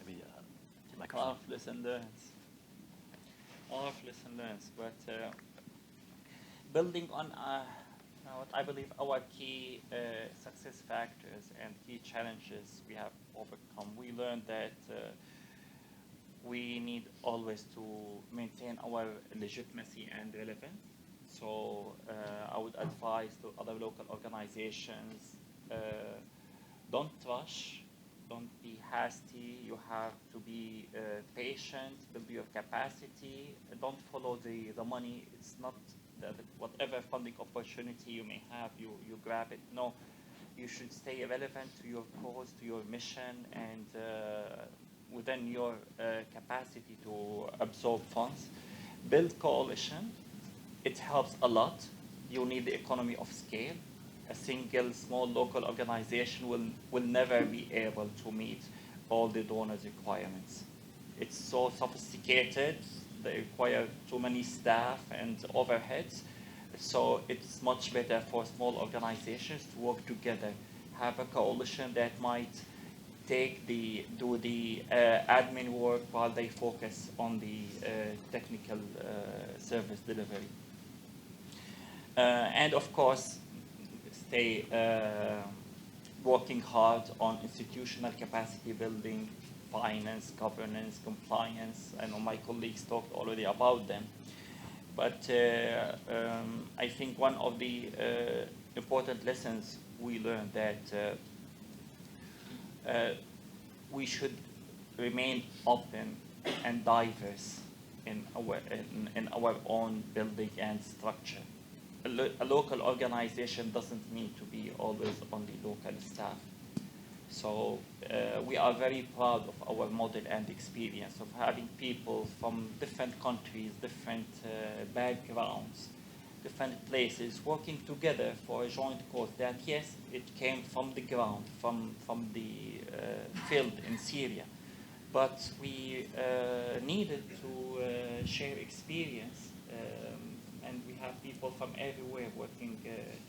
Maybe lesson learns. A lot of lesson learns, but building on what I believe our key success factors and key challenges we have overcome, we learned that we need always to maintain our legitimacy and relevance. So I would advise to other local organizations, don't rush, don't be hasty. You have to be patient, build your capacity. Don't follow the money. It's not whatever funding opportunity you may have, you grab it. No, you should stay relevant to your cause, to your mission, and within your capacity to absorb funds. Build coalition. It helps a lot. You need the economy of scale. A single small local organization will never be able to meet all the donors' requirements. It's so sophisticated, they require too many staff and overheads. So it's much better for small organizations to work together, have a coalition that might do the admin work while they focus on the technical service delivery. And of course, stay working hard on institutional capacity building, finance, governance, compliance. I know my colleagues talked already about them. But I think one of the important lessons we learned that we should remain open and diverse in our own building and structure. A local organization doesn't need to be always on the local staff. So we are very proud of our model and experience of having people from different countries, different backgrounds, different places working together for a joint cause that, yes, it came from the ground, from the field in Syria. But we needed to share experience, and we have people from everywhere working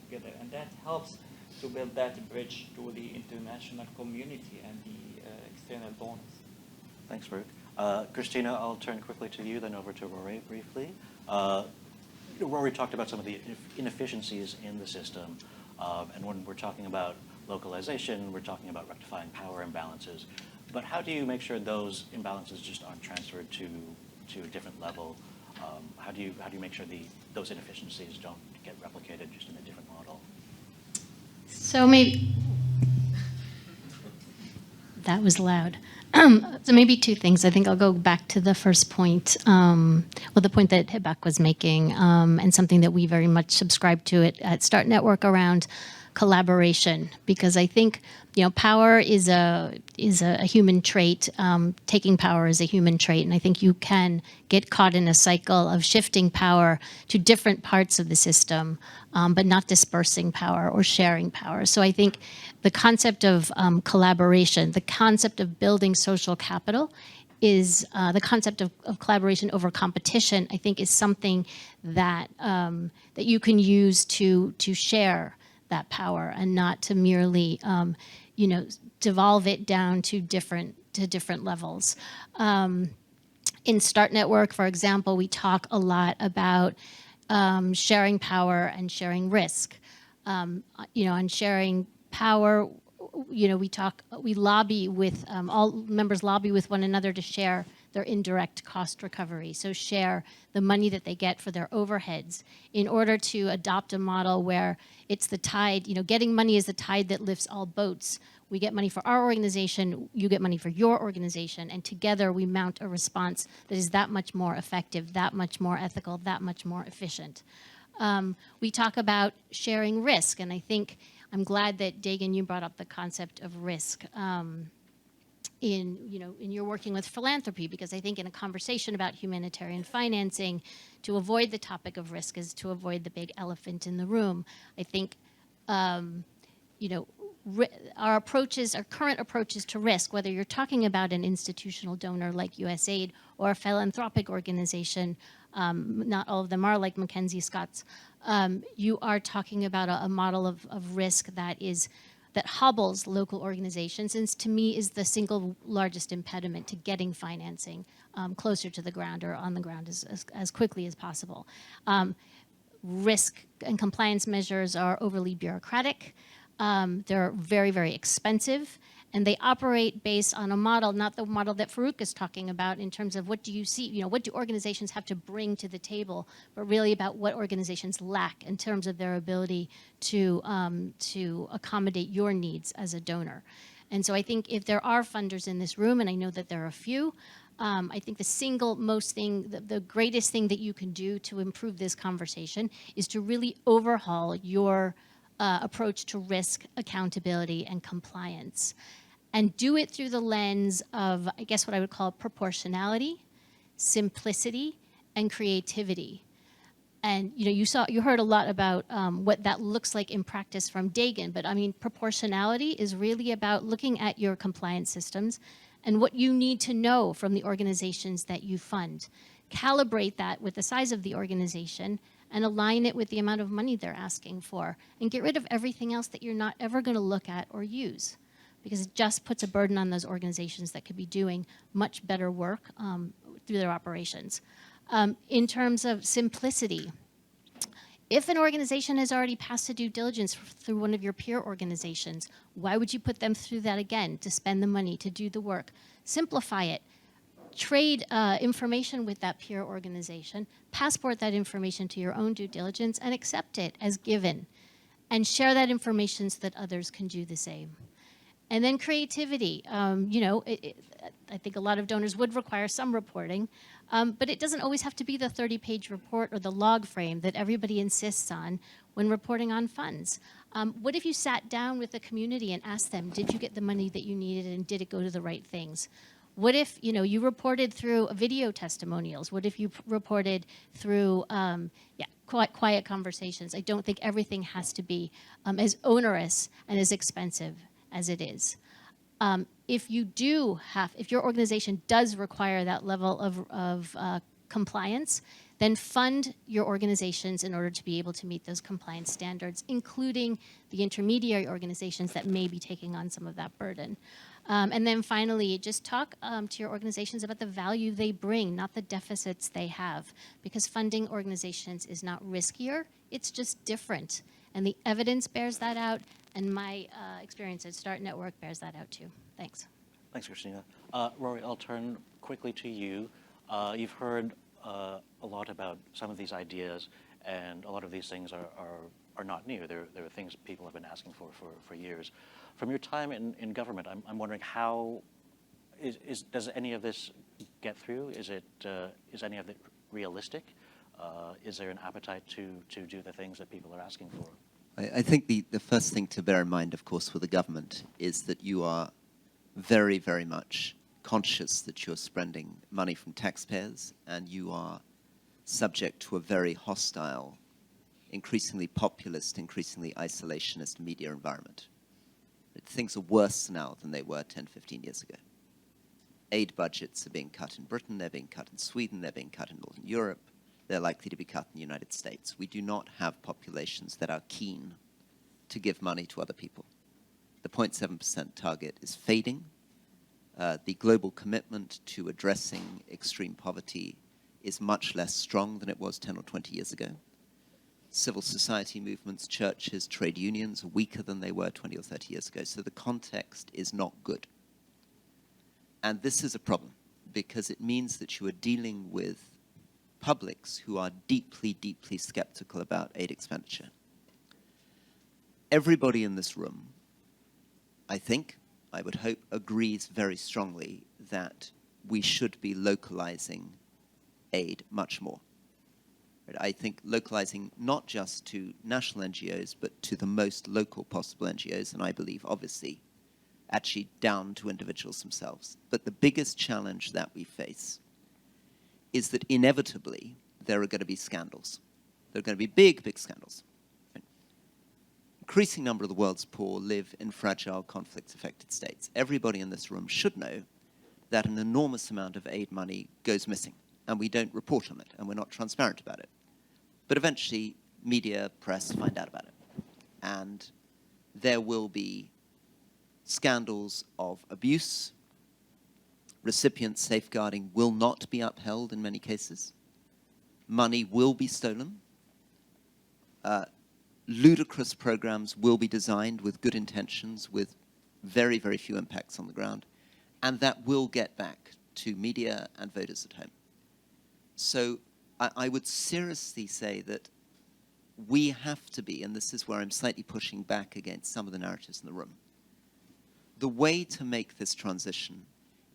together, and that helps to build that bridge to the international community and the external donors. Thanks, Farouk. Christina, I'll turn quickly to you, then over to Rory briefly. Rory talked about some of the inefficiencies in the system, and when we're talking about localization, we're talking about rectifying power imbalances. But how do you make sure those imbalances just aren't transferred to a different level? How do you make sure those inefficiencies don't get replicated just in a different model? So maybe that was loud. So maybe two things. I think I'll go back to the first point, the point that Hibak was making, and something that we very much subscribe to at Start Network around collaboration, because I think power is a human trait. Taking power is a human trait, and I think you can get caught in a cycle of shifting power to different parts of the system, but not dispersing power or sharing power. So I think the concept of collaboration, the concept of building social capital, is the concept of collaboration over competition. I think is something that that you can use to share that power, and not to merely devolve it down to different levels. In Start Network, for example, we talk a lot about sharing power and sharing risk. On sharing power, we lobby with all members lobby with one another to share their indirect cost recovery. So share the money that they get for their overheads in order to adopt a model where it's the tide, getting money is the tide that lifts all boats. We get money for our organization, you get money for your organization, and together we mount a response that is that much more effective, that much more ethical, that much more efficient. We talk about sharing risk, and I think I'm glad that, Dagan, you brought up the concept of risk in your working with philanthropy, because I think in a conversation about humanitarian financing, to avoid the topic of risk is to avoid the big elephant in the room. I think, our current approaches to risk, whether you're talking about an institutional donor like USAID or a philanthropic organization, not all of them are like Mackenzie Scott's, you are talking about a model of risk that hobbles local organizations, and to me is the single largest impediment to getting financing closer to the ground or on the ground as quickly as possible. Risk and compliance measures are overly bureaucratic. They're very, very expensive, and they operate based on a model, not the model that Farouk is talking about in terms of what do you see, what do organizations have to bring to the table, but really about what organizations lack in terms of their ability to accommodate your needs as a donor. And so I think if there are funders in this room, and I know that there are a few, I think the greatest thing that you can do to improve this conversation is to really overhaul your approach to risk, accountability, and compliance. And do it through the lens of, I guess, what I would call proportionality, simplicity, and creativity. And you heard a lot about what that looks like in practice from Dagan, but I mean, proportionality is really about looking at your compliance systems and what you need to know from the organizations that you fund. Calibrate that with the size of the organization and align it with the amount of money they're asking for, and get rid of everything else that you're not ever going to look at or use, because it just puts a burden on those organizations that could be doing much better work through their operations. In terms of simplicity, if an organization has already passed a due diligence through one of your peer organizations, why would you put them through that again to spend the money, to do the work? Simplify it. Trade information with that peer organization, passport that information to your own due diligence, and accept it as given, and share that information so that others can do the same. And then creativity. I think a lot of donors would require some reporting, but it doesn't always have to be the 30-page report or the log frame that everybody insists on when reporting on funds. What if you sat down with the community and asked them, did you get the money that you needed, and did it go to the right things? What if you reported through video testimonials? What if you reported through quiet conversations? I don't think everything has to be as onerous and as expensive as it is. If your organization does require that level of compliance, then fund your organizations in order to be able to meet those compliance standards, including the intermediary organizations that may be taking on some of that burden. And then finally, just talk to your organizations about the value they bring, not the deficits they have, because funding organizations is not riskier, it's just different. And the evidence bears that out, and my experience at Start Network bears that out too. Thanks. Thanks, Christina. Rory, I'll turn quickly to you. You've heard a lot about some of these ideas, and a lot of these things are not new. They're things people have been asking for years. From your time in government, I'm wondering how does any of this get through? Is any of it realistic? Is there an appetite to do the things that people are asking for? I think the first thing to bear in mind, of course, for the government is that you are very, very much conscious that you're spending money from taxpayers, and you are subject to a very hostile, increasingly populist, increasingly isolationist media environment. Things are worse now than they were 10, 15 years ago. Aid budgets are being cut in Britain, they're being cut in Sweden, they're being cut in Northern Europe, they're likely to be cut in the United States. We do not have populations that are keen to give money to other people. The 0.7% target is fading. The global commitment to addressing extreme poverty is much less strong than it was 10 or 20 years ago. Civil society movements, churches, trade unions are weaker than they were 20 or 30 years ago. So the context is not good. And this is a problem. because it means that you are dealing with publics who are deeply, deeply skeptical about aid expenditure. Everybody in this room, I think, I would hope, agrees very strongly that we should be localizing aid much more. I think localizing not just to national NGOs, but to the most local possible NGOs, and I believe, obviously, actually down to individuals themselves. But the biggest challenge that we face is that inevitably there are going to be scandals. There are going to be big, big scandals. Increasing number of the world's poor live in fragile, conflict-affected states. Everybody in this room should know that an enormous amount of aid money goes missing, and we don't report on it, and we're not transparent about it. But eventually, media, press find out about it. And there will be scandals of abuse. Recipient safeguarding will not be upheld in many cases. Money will be stolen. Ludicrous programs will be designed with good intentions, with very, very few impacts on the ground. And that will get back to media and voters at home. So I would seriously say that we have to be, and this is where I'm slightly pushing back against some of the narratives in the room, the way to make this transition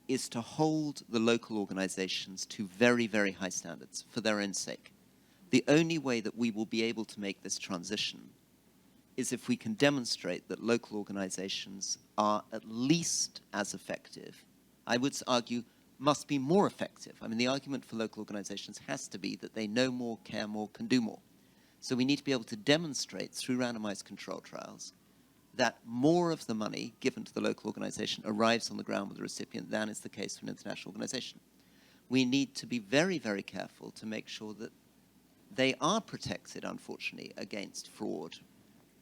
is to hold the local organizations to very, very high standards for their own sake. The only way that we will be able to make this transition is if we can demonstrate that local organizations are at least as effective. I would argue must be more effective. I mean, the argument for local organizations has to be that they know more, care more, can do more. So we need to be able to demonstrate through randomized control trials that more of the money given to the local organization arrives on the ground with the recipient than is the case for an international organization. We need to be very, very careful to make sure that they are protected, unfortunately, against fraud,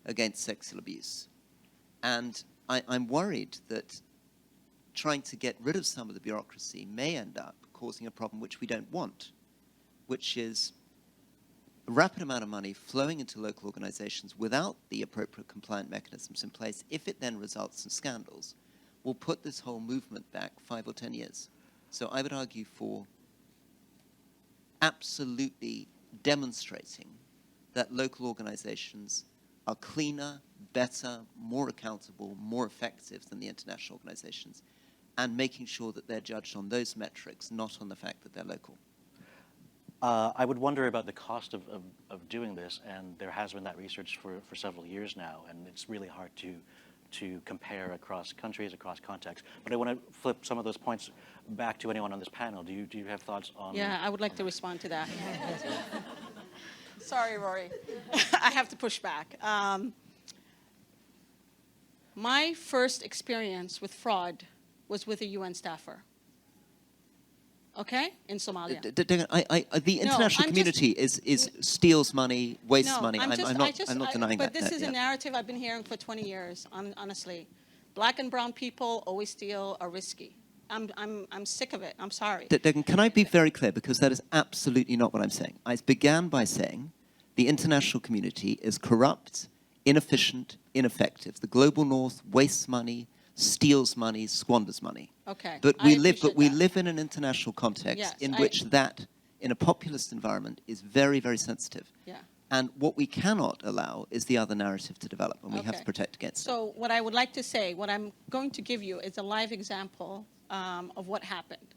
against sexual abuse. And I'm worried that trying to get rid of some of the bureaucracy may end up causing a problem which we don't want, which is a rapid amount of money flowing into local organizations without the appropriate compliant mechanisms in place. If it then results in scandals, will put this whole movement back 5 or 10 years. So I would argue for absolutely demonstrating that local organizations are cleaner, better, more accountable, more effective than the international organizations, and making sure that they're judged on those metrics, not on the fact that they're local. I would wonder about the cost of doing this, and there has been that research for several years now, and it's really hard to compare across countries, across contexts. But I want to flip some of those points back to anyone on this panel. Do you have thoughts on? Yeah, I would like to respond to that. Sorry, Rory. I have to push back. My first experience with fraud was with a UN staffer. Okay, in Somalia. The international community steals money, wastes money. I'm not denying that. But this is a narrative I've been hearing for 20 years. Honestly, black and brown people always steal, are risky. I'm sick of it. I'm sorry. Can I be very clear, because that is absolutely not what I'm saying. I began by saying the international community is corrupt, inefficient, ineffective. The global north wastes money, steals money, squanders money. Okay. But we live in an international context in which that, in a populist environment, is very, very sensitive. Yeah. And what we cannot allow is the other narrative to develop, and we have to protect against it. So what I would like to say, what I'm going to give you is a live example of what happened.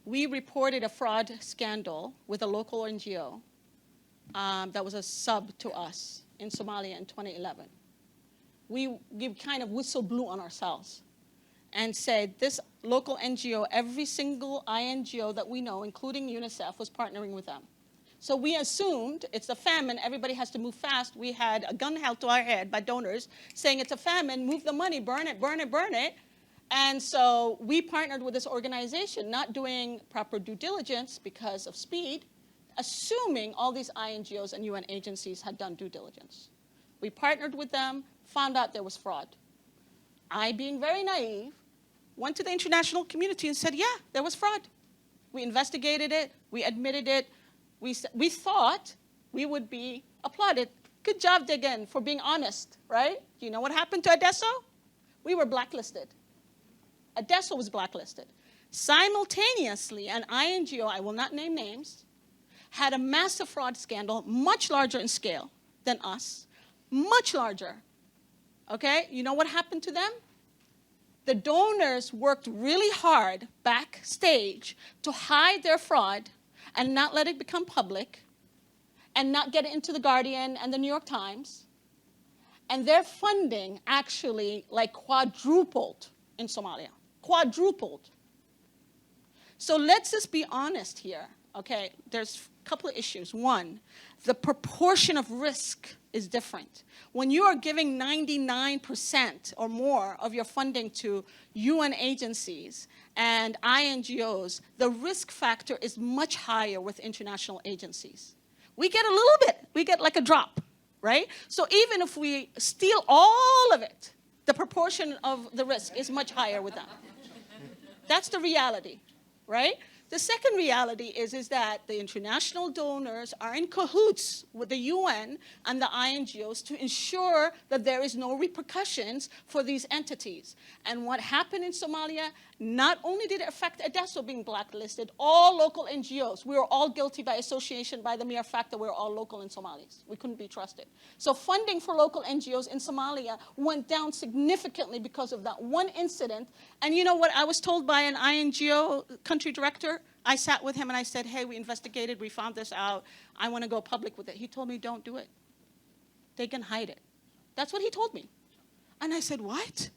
We reported a fraud scandal with a local NGO that was a sub to us in Somalia in 2011. We kind of whistle blew on ourselves and said this local NGO, every single INGO that we know, including UNICEF, was partnering with them. So we assumed it's a famine, everybody has to move fast. We had a gun held to our head by donors saying it's a famine, move the money, burn it, burn it, burn it. And so we partnered with this organization, not doing proper due diligence because of speed, assuming all these INGOs and UN agencies had done due diligence. We partnered with them, found out there was fraud. I, being very naive, went to the international community and said, yeah, there was fraud. We investigated it, we admitted it. We thought we would be applauded. Good job, Degen, for being honest, right? You know what happened to Adesso? We were blacklisted. Adesso was blacklisted. Simultaneously, an INGO, I will not name names, had a massive fraud scandal, much larger in scale than us, much larger. Okay, you know what happened to them? The donors worked really hard backstage to hide their fraud and not let it become public and not get it into the Guardian and the New York Times. And their funding actually like quadrupled in Somalia, quadrupled. So let's just be honest here, okay? There's a couple of issues. One, the proportion of risk is different. When you are giving 99% or more of your funding to UN agencies and INGOs, the risk factor is much higher with international agencies. We get a little bit, we get like a drop, right? So even if we steal all of it, the proportion of the risk is much higher with them. That's the reality, right? The second reality is that the international donors are in cahoots with the UN and the INGOs to ensure that there is no repercussions for these entities. And what happened in Somalia, not only did it affect Adesso being blacklisted, all local NGOs, we were all guilty by association by the mere fact that we were all local in Somalis. We couldn't be trusted. So funding for local NGOs in Somalia went down significantly because of that one incident. And you know what I was told by an INGO country director? I sat with him and I said, hey, we investigated, we found this out. I want to go public with it. He told me, don't do it. They can hide it. That's what he told me. And I said, what?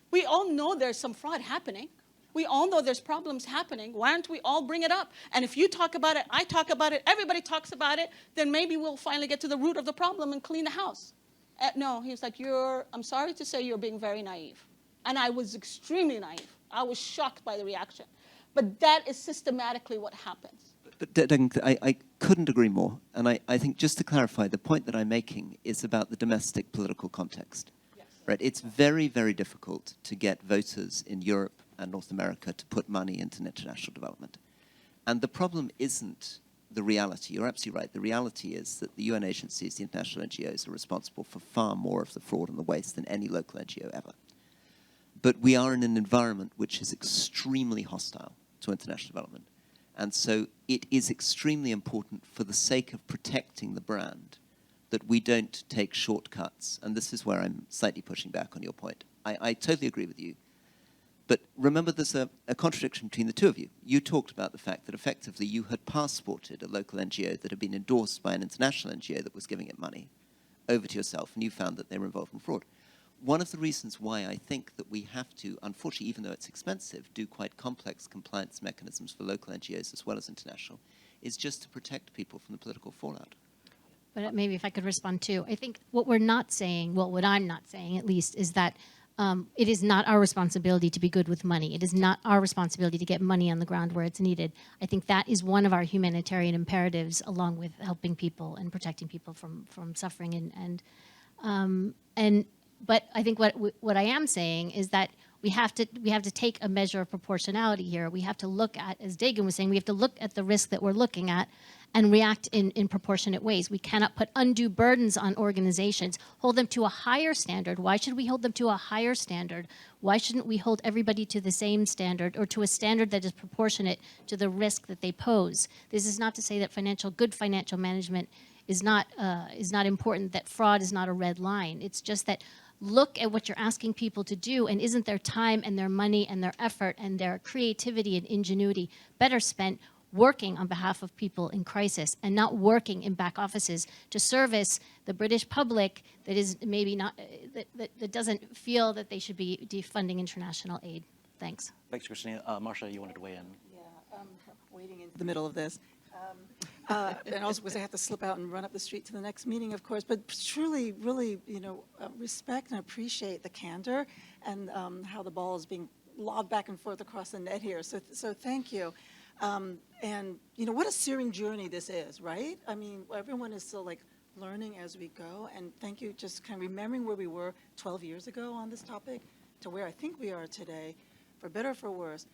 We all know there's some fraud happening. We all know there's problems happening. Why don't we all bring it up? And if you talk about it, I talk about it, everybody talks about it, then maybe we'll finally get to the root of the problem and clean the house. No, he was like, I'm sorry to say you're being very naive. And I was extremely naive. I was shocked by the reaction. But that is systematically what happens. But Duncan, I couldn't agree more. And I think just to clarify, the point that I'm making is about the domestic political context. Yes. Right? It's very, very difficult to get voters in Europe and North America to put money into international development. And the problem isn't the reality. You're absolutely right. The reality is that the UN agencies, the international NGOs, are responsible for far more of the fraud and the waste than any local NGO ever. But we are in an environment which is extremely hostile to international development. And so it is extremely important for the sake of protecting the brand that we don't take shortcuts. And this is where I'm slightly pushing back on your point. I totally agree with you. But remember, there's a contradiction between the two of you. You talked about the fact that effectively you had passported a local NGO that had been endorsed by an international NGO that was giving it money over to yourself, and you found that they were involved in fraud. One of the reasons why I think that we have to, unfortunately, even though it's expensive, do quite complex compliance mechanisms for local NGOs as well as international, is just to protect people from the political fallout. But maybe if I could respond too. I think what we're not saying, well, what I'm not saying at least, is that it is not our responsibility to be good with money. It is not our responsibility to get money on the ground where it's needed. I think that is one of our humanitarian imperatives, along with helping people and protecting people from suffering. But I think what I am saying is that we have to take a measure of proportionality here. We have to look at, as Dagan was saying, we have to look at the risk that we're looking at and react in proportionate ways. We cannot put undue burdens on organizations, hold them to a higher standard. Why should we hold them to a higher standard? Why shouldn't we hold everybody to the same standard, or to a standard that is proportionate to the risk that they pose? This is not to say that good financial management is not important, that fraud is not a red line. It's just that look at what you're asking people to do, and isn't their time and their money and their effort and their creativity and ingenuity better spent working on behalf of people in crisis, and not working in back offices to service the British public that is maybe not, that doesn't feel that they should be defunding international aid. Thanks. Thanks, Christina. Marcia, you wanted to weigh in? Yeah, waiting in the middle of this. And also because I have to slip out and run up the street to the next meeting, of course, but truly, really, respect and appreciate the candor and how the ball is being lobbed back and forth across the net here. So thank you. And, what a searing journey this is, right? I mean, everyone is still, learning as we go. And thank you, just kind of remembering where we were 12 years ago on this topic to where I think we are today, for better or for worse.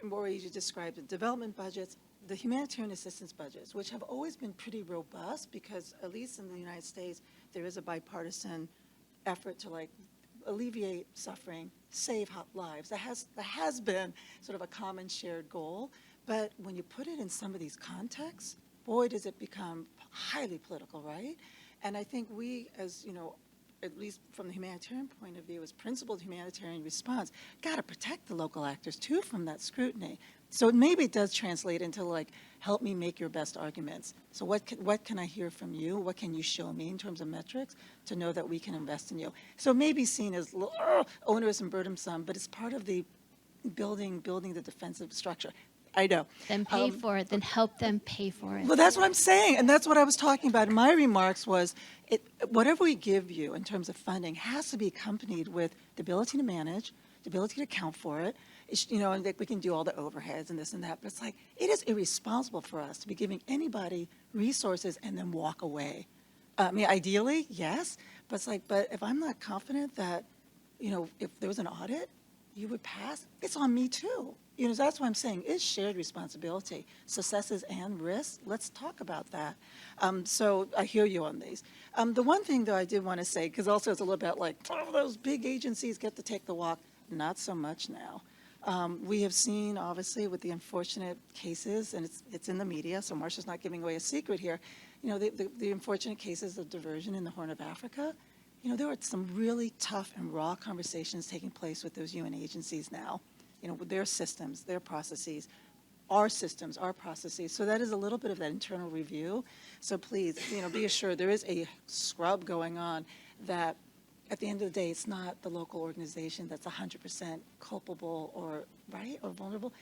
Rory, you described the development budgets, the humanitarian assistance budgets, which have always been pretty robust because, at least in the United States, there is a bipartisan effort to, alleviate suffering, save lives. That has been sort of a common shared goal. But when you put it in some of these contexts, boy, does it become highly political, right? And I think we, as you know, at least from the humanitarian point of view, as principled humanitarian response, got to protect the local actors too from that scrutiny. So maybe it does translate into like, help me make your best arguments. So what can I hear from you? What can you show me in terms of metrics to know that we can invest in you? So it may be seen as onerous and burdensome, but it's part of the building the defensive structure. I know. Then pay for it, then help them pay for it. Well, that's what I'm saying, and that's what I was talking about. In my remarks was, whatever we give you in terms of funding has to be accompanied with the ability to manage, the ability to account for it. You know, and like we can do all the overheads and this and that, but it's like, it is irresponsible for us to be giving anybody resources and then walk away. I mean, ideally, yes, but it's like, but if I'm not confident that, you know, if there was an audit, you would pass, it's on me too. You know, that's what I'm saying, it's shared responsibility, successes and risks. Let's talk about that. So I hear you on these. The one thing, though, I did want to say, because also it's a little bit like, oh, those big agencies get to take the walk. Not so much now. We have seen, obviously, with the unfortunate cases, and it's in the media, so Marcia's not giving away a secret here, you know, the unfortunate cases of diversion in the Horn of Africa. You know, there are some really tough and raw conversations taking place with those UN agencies now. You know, with their systems, their processes, our systems, our processes. So that is a little bit of that internal review. So please, you know, be assured there is a scrub going on that at the end of the day, it's not the local organization that's 100% culpable or, right, or vulnerable.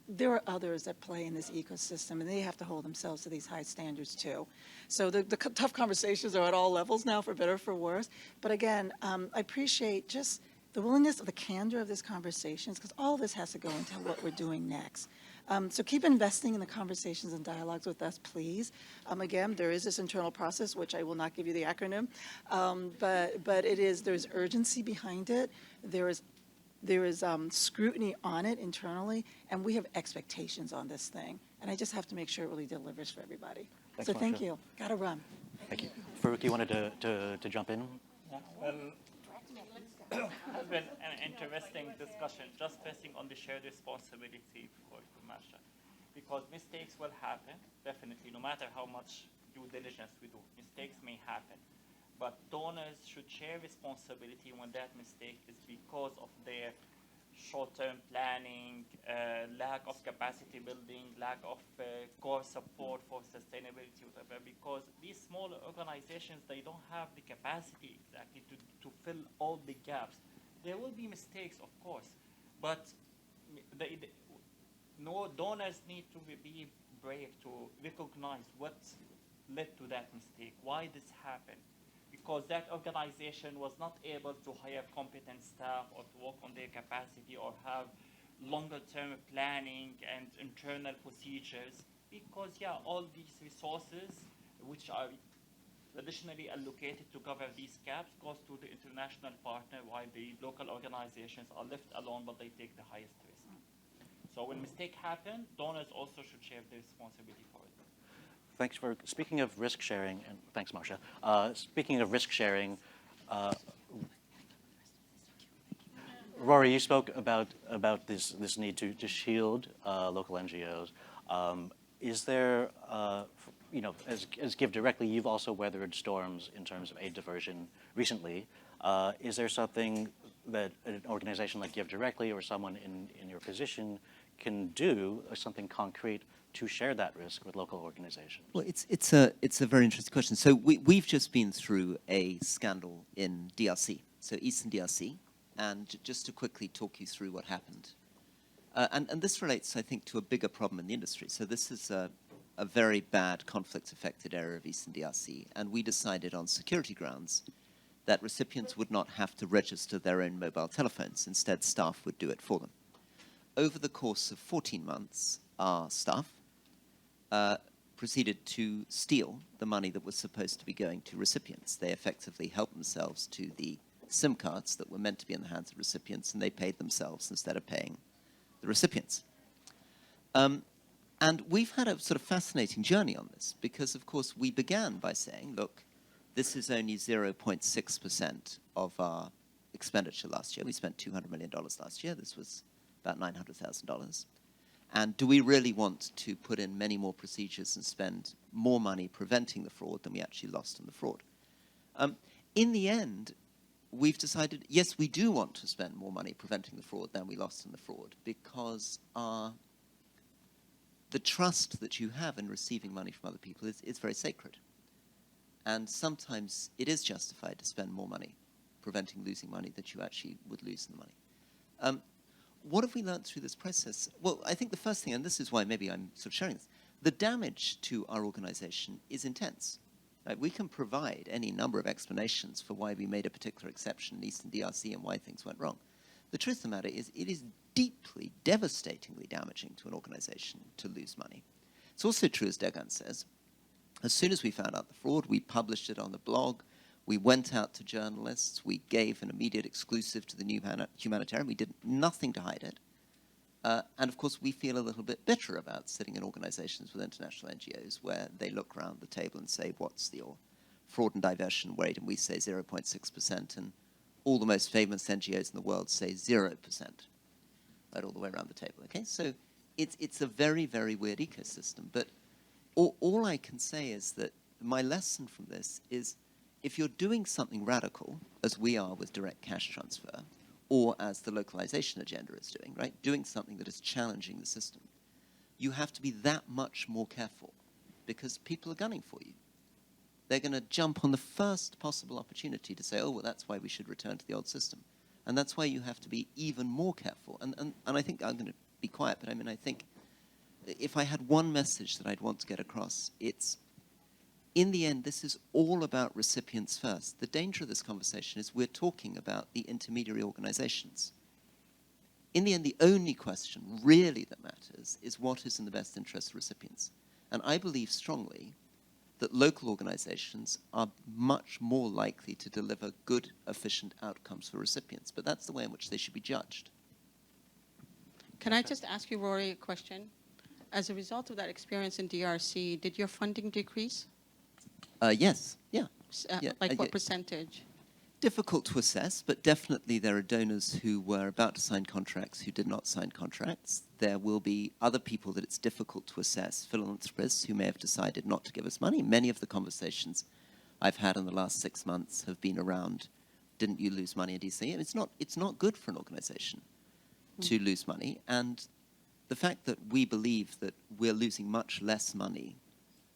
There are others that play in this ecosystem, and they have to hold themselves to these high standards too. So the tough conversations are at all levels now, for better or for worse. But again, I appreciate just the willingness of the candor of these conversations, because all this has to go into what we're doing next. So keep investing in the conversations and dialogues with us, please. Again, there is this internal process, which I will not give you the acronym, but there's urgency behind it. There is scrutiny on it internally, and we have expectations on this thing. And I just have to make sure it really delivers for everybody. Thanks, So thank Marcia. you. Got to run. Thank you. Farouk, you wanted to jump in? Well, it's been an interesting discussion, just pressing on the shared responsibility for Masha, because mistakes will happen, definitely, no matter how much due diligence we do. Mistakes may happen, but donors should share responsibility when that mistake is because of their short-term planning, lack of capacity building, lack of core support for sustainability, whatever, because these smaller organizations, they don't have the capacity exactly to fill all the gaps. There will be mistakes, of course, but no donors need to be brave to recognize what led to that mistake, why this happened. Because that organization was not able to hire competent staff or to work on their capacity or have longer-term planning and internal procedures. Because, yeah, all these resources, which are traditionally allocated to cover these gaps, goes to the international partner, while the local organizations are left alone, but they take the highest risk. So when mistakes happen, donors also should share the responsibility for it. Thanks for speaking of risk sharing, and thanks, Marcia. Speaking of risk sharing, Rory, you spoke about this need to shield local NGOs. Is there, you know, as Give Directly, you've also weathered storms in terms of aid diversion recently. Is there something that an organization like Give Directly or someone in your position can do, or something concrete, to share that risk with local organizations? Well, it's a very interesting question. So we've just been through a scandal in DRC, so Eastern DRC, and just to quickly talk you through what happened. And this relates, I think, to a bigger problem in the industry. So this is a very bad conflict-affected area of Eastern DRC, and we decided on security grounds that recipients would not have to register their own mobile telephones. Instead, staff would do it for them. Over the course of 14 months, our staff proceeded to steal the money that was supposed to be going to recipients. They effectively helped themselves to the SIM cards that were meant to be in the hands of recipients, and they paid themselves instead of paying the recipients. And we've had a sort of fascinating journey on this, because, of course, we began by saying, look, this is only 0.6% of our expenditure last year. We spent $200 million last year. This was about $900,000. And do we really want to put in many more procedures and spend more money preventing the fraud than we actually lost in the fraud? In the end, we've decided, yes, we do want to spend more money preventing the fraud than we lost in the fraud, because the trust that you have in receiving money from other people is very sacred. And sometimes it is justified to spend more money preventing losing money that you actually would lose in the money. What have we learned through this process? Well, I think the first thing, and this is why maybe I'm sort of sharing this, the damage to our organization is intense. Right? We can provide any number of explanations for why we made a particular exception in Eastern DRC and why things went wrong. The truth of the matter is it is deeply, devastatingly damaging to an organization to lose money. It's also true, as Degan says, as soon as we found out the fraud, we published it on the blog. We went out to journalists. We gave an immediate exclusive to the new humanitarian. We did nothing to hide it. And of course, we feel a little bit bitter about sitting in organizations with international NGOs where they look around the table and say, what's your fraud and diversion rate? And we say 0.6%. And all the most famous NGOs in the world say 0%, right, all the way around the table. Okay, so it's a very, very weird ecosystem. But all I can say is that my lesson from this is, if you're doing something radical, as we are with direct cash transfer, or as the localization agenda is doing, right, doing something that is challenging the system, you have to be that much more careful, because people are gunning for you. They're going to jump on the first possible opportunity to say, oh, well, that's why we should return to the old system. And that's why you have to be even more careful. And I think I'm going to be quiet, but I mean, I think if I had one message that I'd want to get across, it's, in the end, this is all about recipients first. The danger of this conversation is we're talking about the intermediary organizations. In the end, the only question really that matters is what is in the best interest of recipients. And I believe strongly that local organizations are much more likely to deliver good, efficient outcomes for recipients. But that's the way in which they should be judged. Can I just ask you, Rory, a question? As a result of that experience in DRC, did your funding decrease? Yes, yeah. Like what percentage? Difficult to assess, but definitely there are donors who were about to sign contracts who did not sign contracts. There will be other people that it's difficult to assess, philanthropists who may have decided not to give us money. Many of the conversations I've had in the last 6 months have been around, didn't you lose money in DC? And it's not good for an organization to lose money. And the fact that we believe that we're losing much less money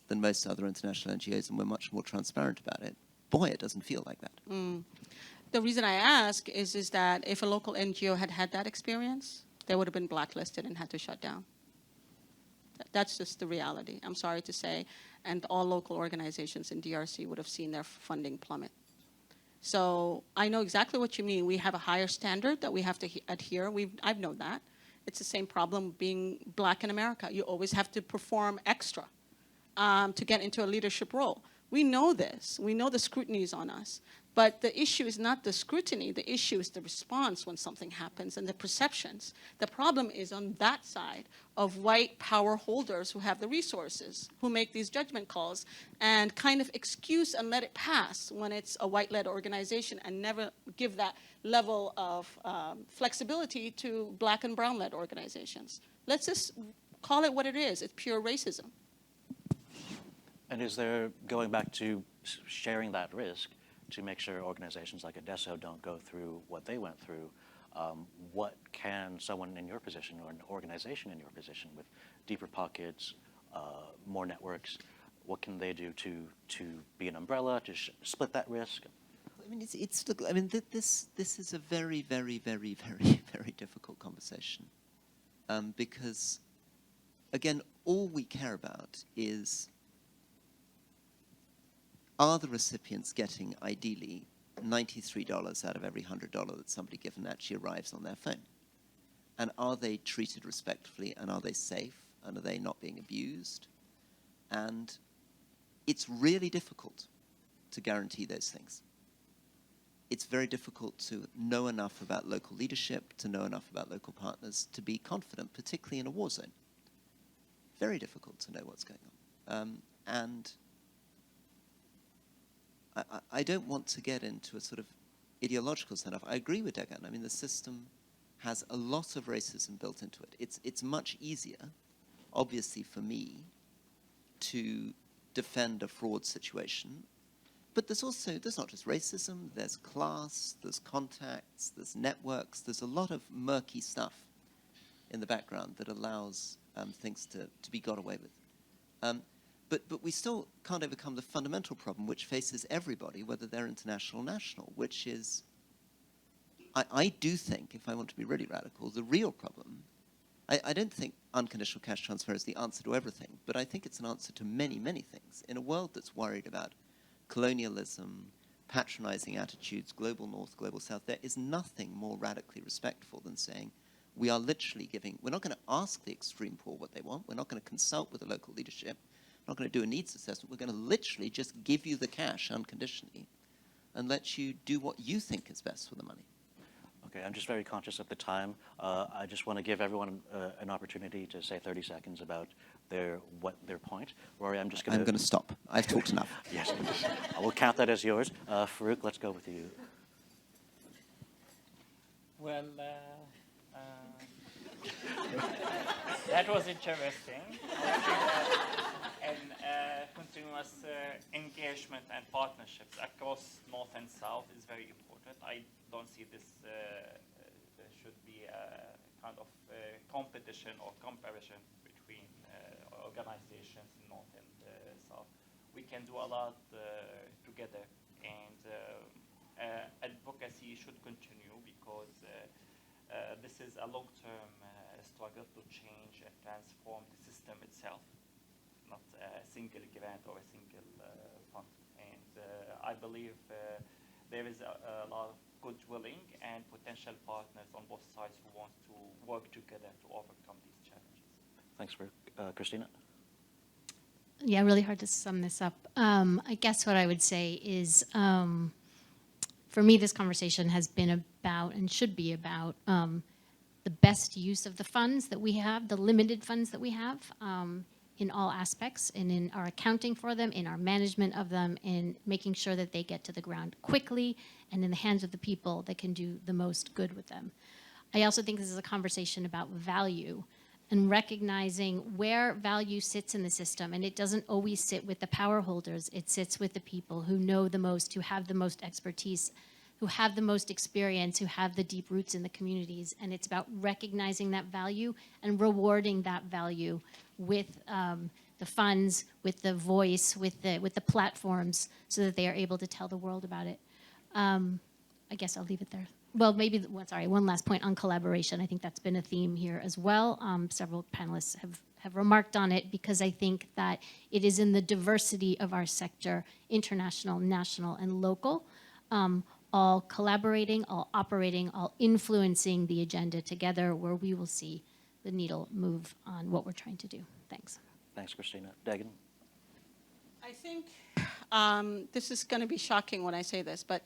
than most other international NGOs and we're much more transparent about it, boy, it doesn't feel like that. The reason I ask is that if a local NGO had that experience, they would have been blacklisted and had to shut down. That's just the reality, I'm sorry to say. And all local organizations in DRC would have seen their funding plummet. So I know exactly what you mean. We have a higher standard that we have to adhere. I've known that. It's the same problem being black in America. You always have to perform extra to get into a leadership role. We know this. We know the scrutiny is on us. But the issue is not the scrutiny. The issue is the response when something happens and the perceptions. The problem is on that side of white power holders who have the resources, who make these judgment calls and kind of excuse and let it pass when it's a white-led organization and never give that level of flexibility to black and brown-led organizations. Let's just call it what it is. It's pure racism. And is there, going back to sharing that risk, to make sure organizations like Adesso don't go through what they went through, what can someone in your position or an organization in your position with deeper pockets, more networks, what can they do to be an umbrella, to split that risk? I mean, this is a very, very, very, very, very difficult conversation, because, again, all we care about is, are the recipients getting, ideally, $93 out of every $100 that somebody given actually arrives on their phone? And are they treated respectfully, and are they safe, and are they not being abused? And it's really difficult to guarantee those things. It's very difficult to know enough about local leadership, to know enough about local partners, to be confident, particularly in a war zone. Very difficult to know what's going on. And I don't want to get into a sort of ideological standoff. I agree with Dagan. I mean, the system has a lot of racism built into it. It's much easier, obviously, for me to defend a fraud situation. But there's not just racism, there's class, there's contacts, there's networks, there's a lot of murky stuff in the background that allows things to be got away with. But we still can't overcome the fundamental problem which faces everybody, whether they're international or national, which is, I do think, if I want to be really radical, the real problem, I don't think unconditional cash transfer is the answer to everything, but I think it's an answer to many, many things. In a world that's worried about colonialism, patronizing attitudes, global north, global south, there is nothing more radically respectful than saying, we are literally giving, we're not going to ask the extreme poor what they want, we're not going to consult with the local leadership, we're not going to do a needs assessment, we're going to literally just give you the cash unconditionally and let you do what you think is best for the money. Okay, I'm just very conscious of the time. I just want to give everyone an opportunity to say 30 seconds about their point. Rory, I'm going to stop. I've talked enough. Yes, I will count that as yours. Farouk, let's go with you. Well, that was interesting. And continuous engagement and partnerships across North and South is very important. I don't see this should be a kind of competition or comparison between organizations in North and South. We can do a lot together, and advocacy should continue because this is a long-term struggle to change and transform the system itself, not a single grant or a single fund. And I believe there is a lot of goodwilling and potential partners on both sides who want to work together to overcome these challenges. Thanks, Farouk. Christina? Yeah, really hard to sum this up. I guess what I would say is, for me, this conversation has been about and should be about the best use of the funds that we have, the limited funds that we have, in all aspects, and in our accounting for them, in our management of them, in making sure that they get to the ground quickly and in the hands of the people that can do the most good with them. I also think this is a conversation about value and recognizing where value sits in the system. And it doesn't always sit with the power holders. It sits with the people who know the most, who have the most expertise, who have the most experience, who have the deep roots in the communities. And it's about recognizing that value and rewarding that value with the funds, with the voice, with the platforms, so that they are able to tell the world about it. I guess I'll leave it there. Well, maybe, one last point on collaboration. I think that's been a theme here as well. Several panelists have remarked on it, because I think that it is in the diversity of our sector, international, national, and local, all collaborating, all operating, all influencing the agenda together, where we will see the needle move on what we're trying to do. Thanks. Thanks, Christina. Dagan? I think this is going to be shocking when I say this, but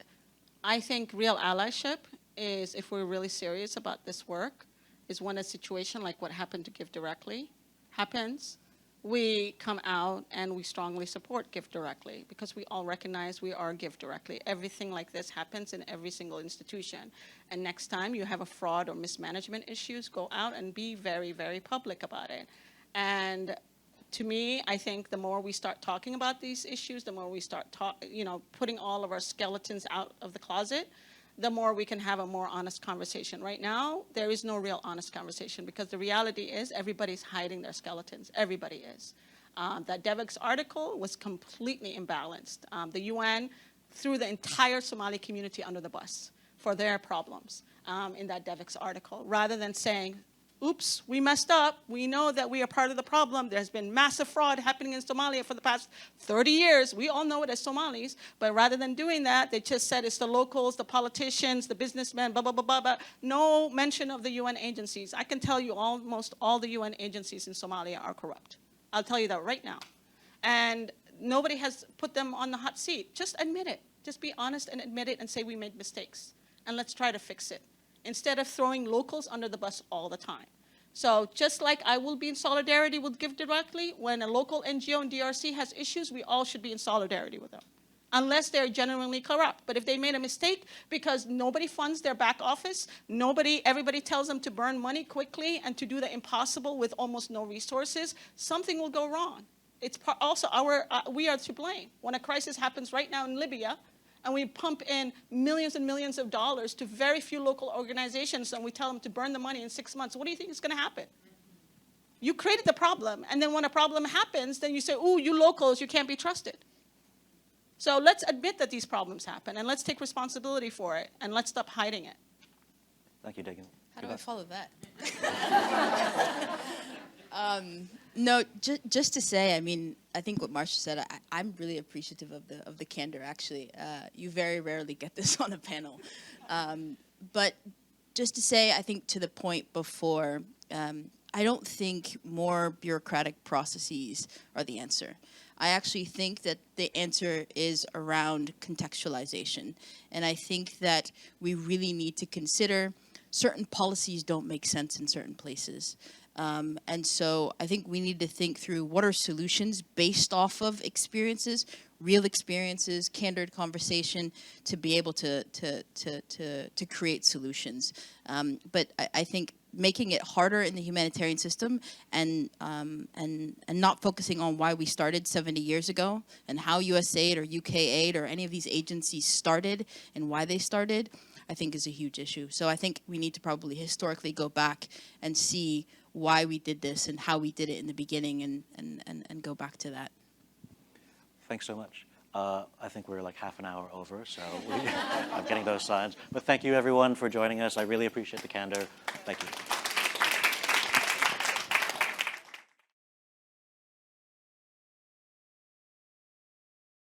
I think real allyship is, if we're really serious about this work, is when a situation like what happened to Give Directly happens, we come out and we strongly support Give Directly, because we all recognize we are Give Directly. Everything like this happens in every single institution. And next time you have a fraud or mismanagement issues, go out and be very, very public about it. And to me, I think the more we start talking about these issues, the more we start putting all of our skeletons out of the closet, the more we can have a more honest conversation. Right now, there is no real honest conversation, because the reality is everybody's hiding their skeletons. Everybody is. That Devek's article was completely imbalanced. The UN threw the entire Somali community under the bus for their problems in that Devek's article, rather than saying, oops, we messed up. We know that we are part of the problem. There's been massive fraud happening in Somalia for the past 30 years. We all know it as Somalis. But rather than doing that, they just said it's the locals, the politicians, the businessmen, blah, blah, blah, blah, blah. No mention of the UN agencies. I can tell you almost all the UN agencies in Somalia are corrupt. I'll tell you that right now. And nobody has put them on the hot seat. Just admit it. Just be honest and admit it and say we made mistakes. And let's try to fix it, instead of throwing locals under the bus all the time. So just like I will be in solidarity with Give Directly, when a local NGO in DRC has issues, we all should be in solidarity with them. unless they're genuinely corrupt. But if they made a mistake because nobody funds their back office, everybody tells them to burn money quickly and to do the impossible with almost no resources, something will go wrong. It's also we are to blame. When a crisis happens right now in Libya, and we pump in millions and millions of dollars to very few local organizations, and we tell them to burn the money in 6 months, what do you think is going to happen? You created the problem, and then when a problem happens, then you say, ooh, you locals, you can't be trusted. So let's admit that these problems happen, and let's take responsibility for it, and let's stop hiding it. Thank you, Dagan. How do I follow that? No, just to say, I mean, I think what Marsha said, I'm really appreciative of the candor, actually. You very rarely get this on a panel. But just to say, I think to the point before, I don't think more bureaucratic processes are the answer. I actually think that the answer is around contextualization. And I think that we really need to consider certain policies don't make sense in certain places. And so I think we need to think through what are solutions based off of experiences, real experiences, candid conversation, to be able to create solutions. But I think making it harder in the humanitarian system and not focusing on why we started 70 years ago and how USAID or UK Aid or any of these agencies started and why they started, I think is a huge issue. So I think we need to probably historically go back and see why we did this and how we did it in the beginning and go back to that. Thanks so much. I think we're like half an hour over, so I'm getting those signs. But thank you, everyone, for joining us. I really appreciate the candor. Thank you.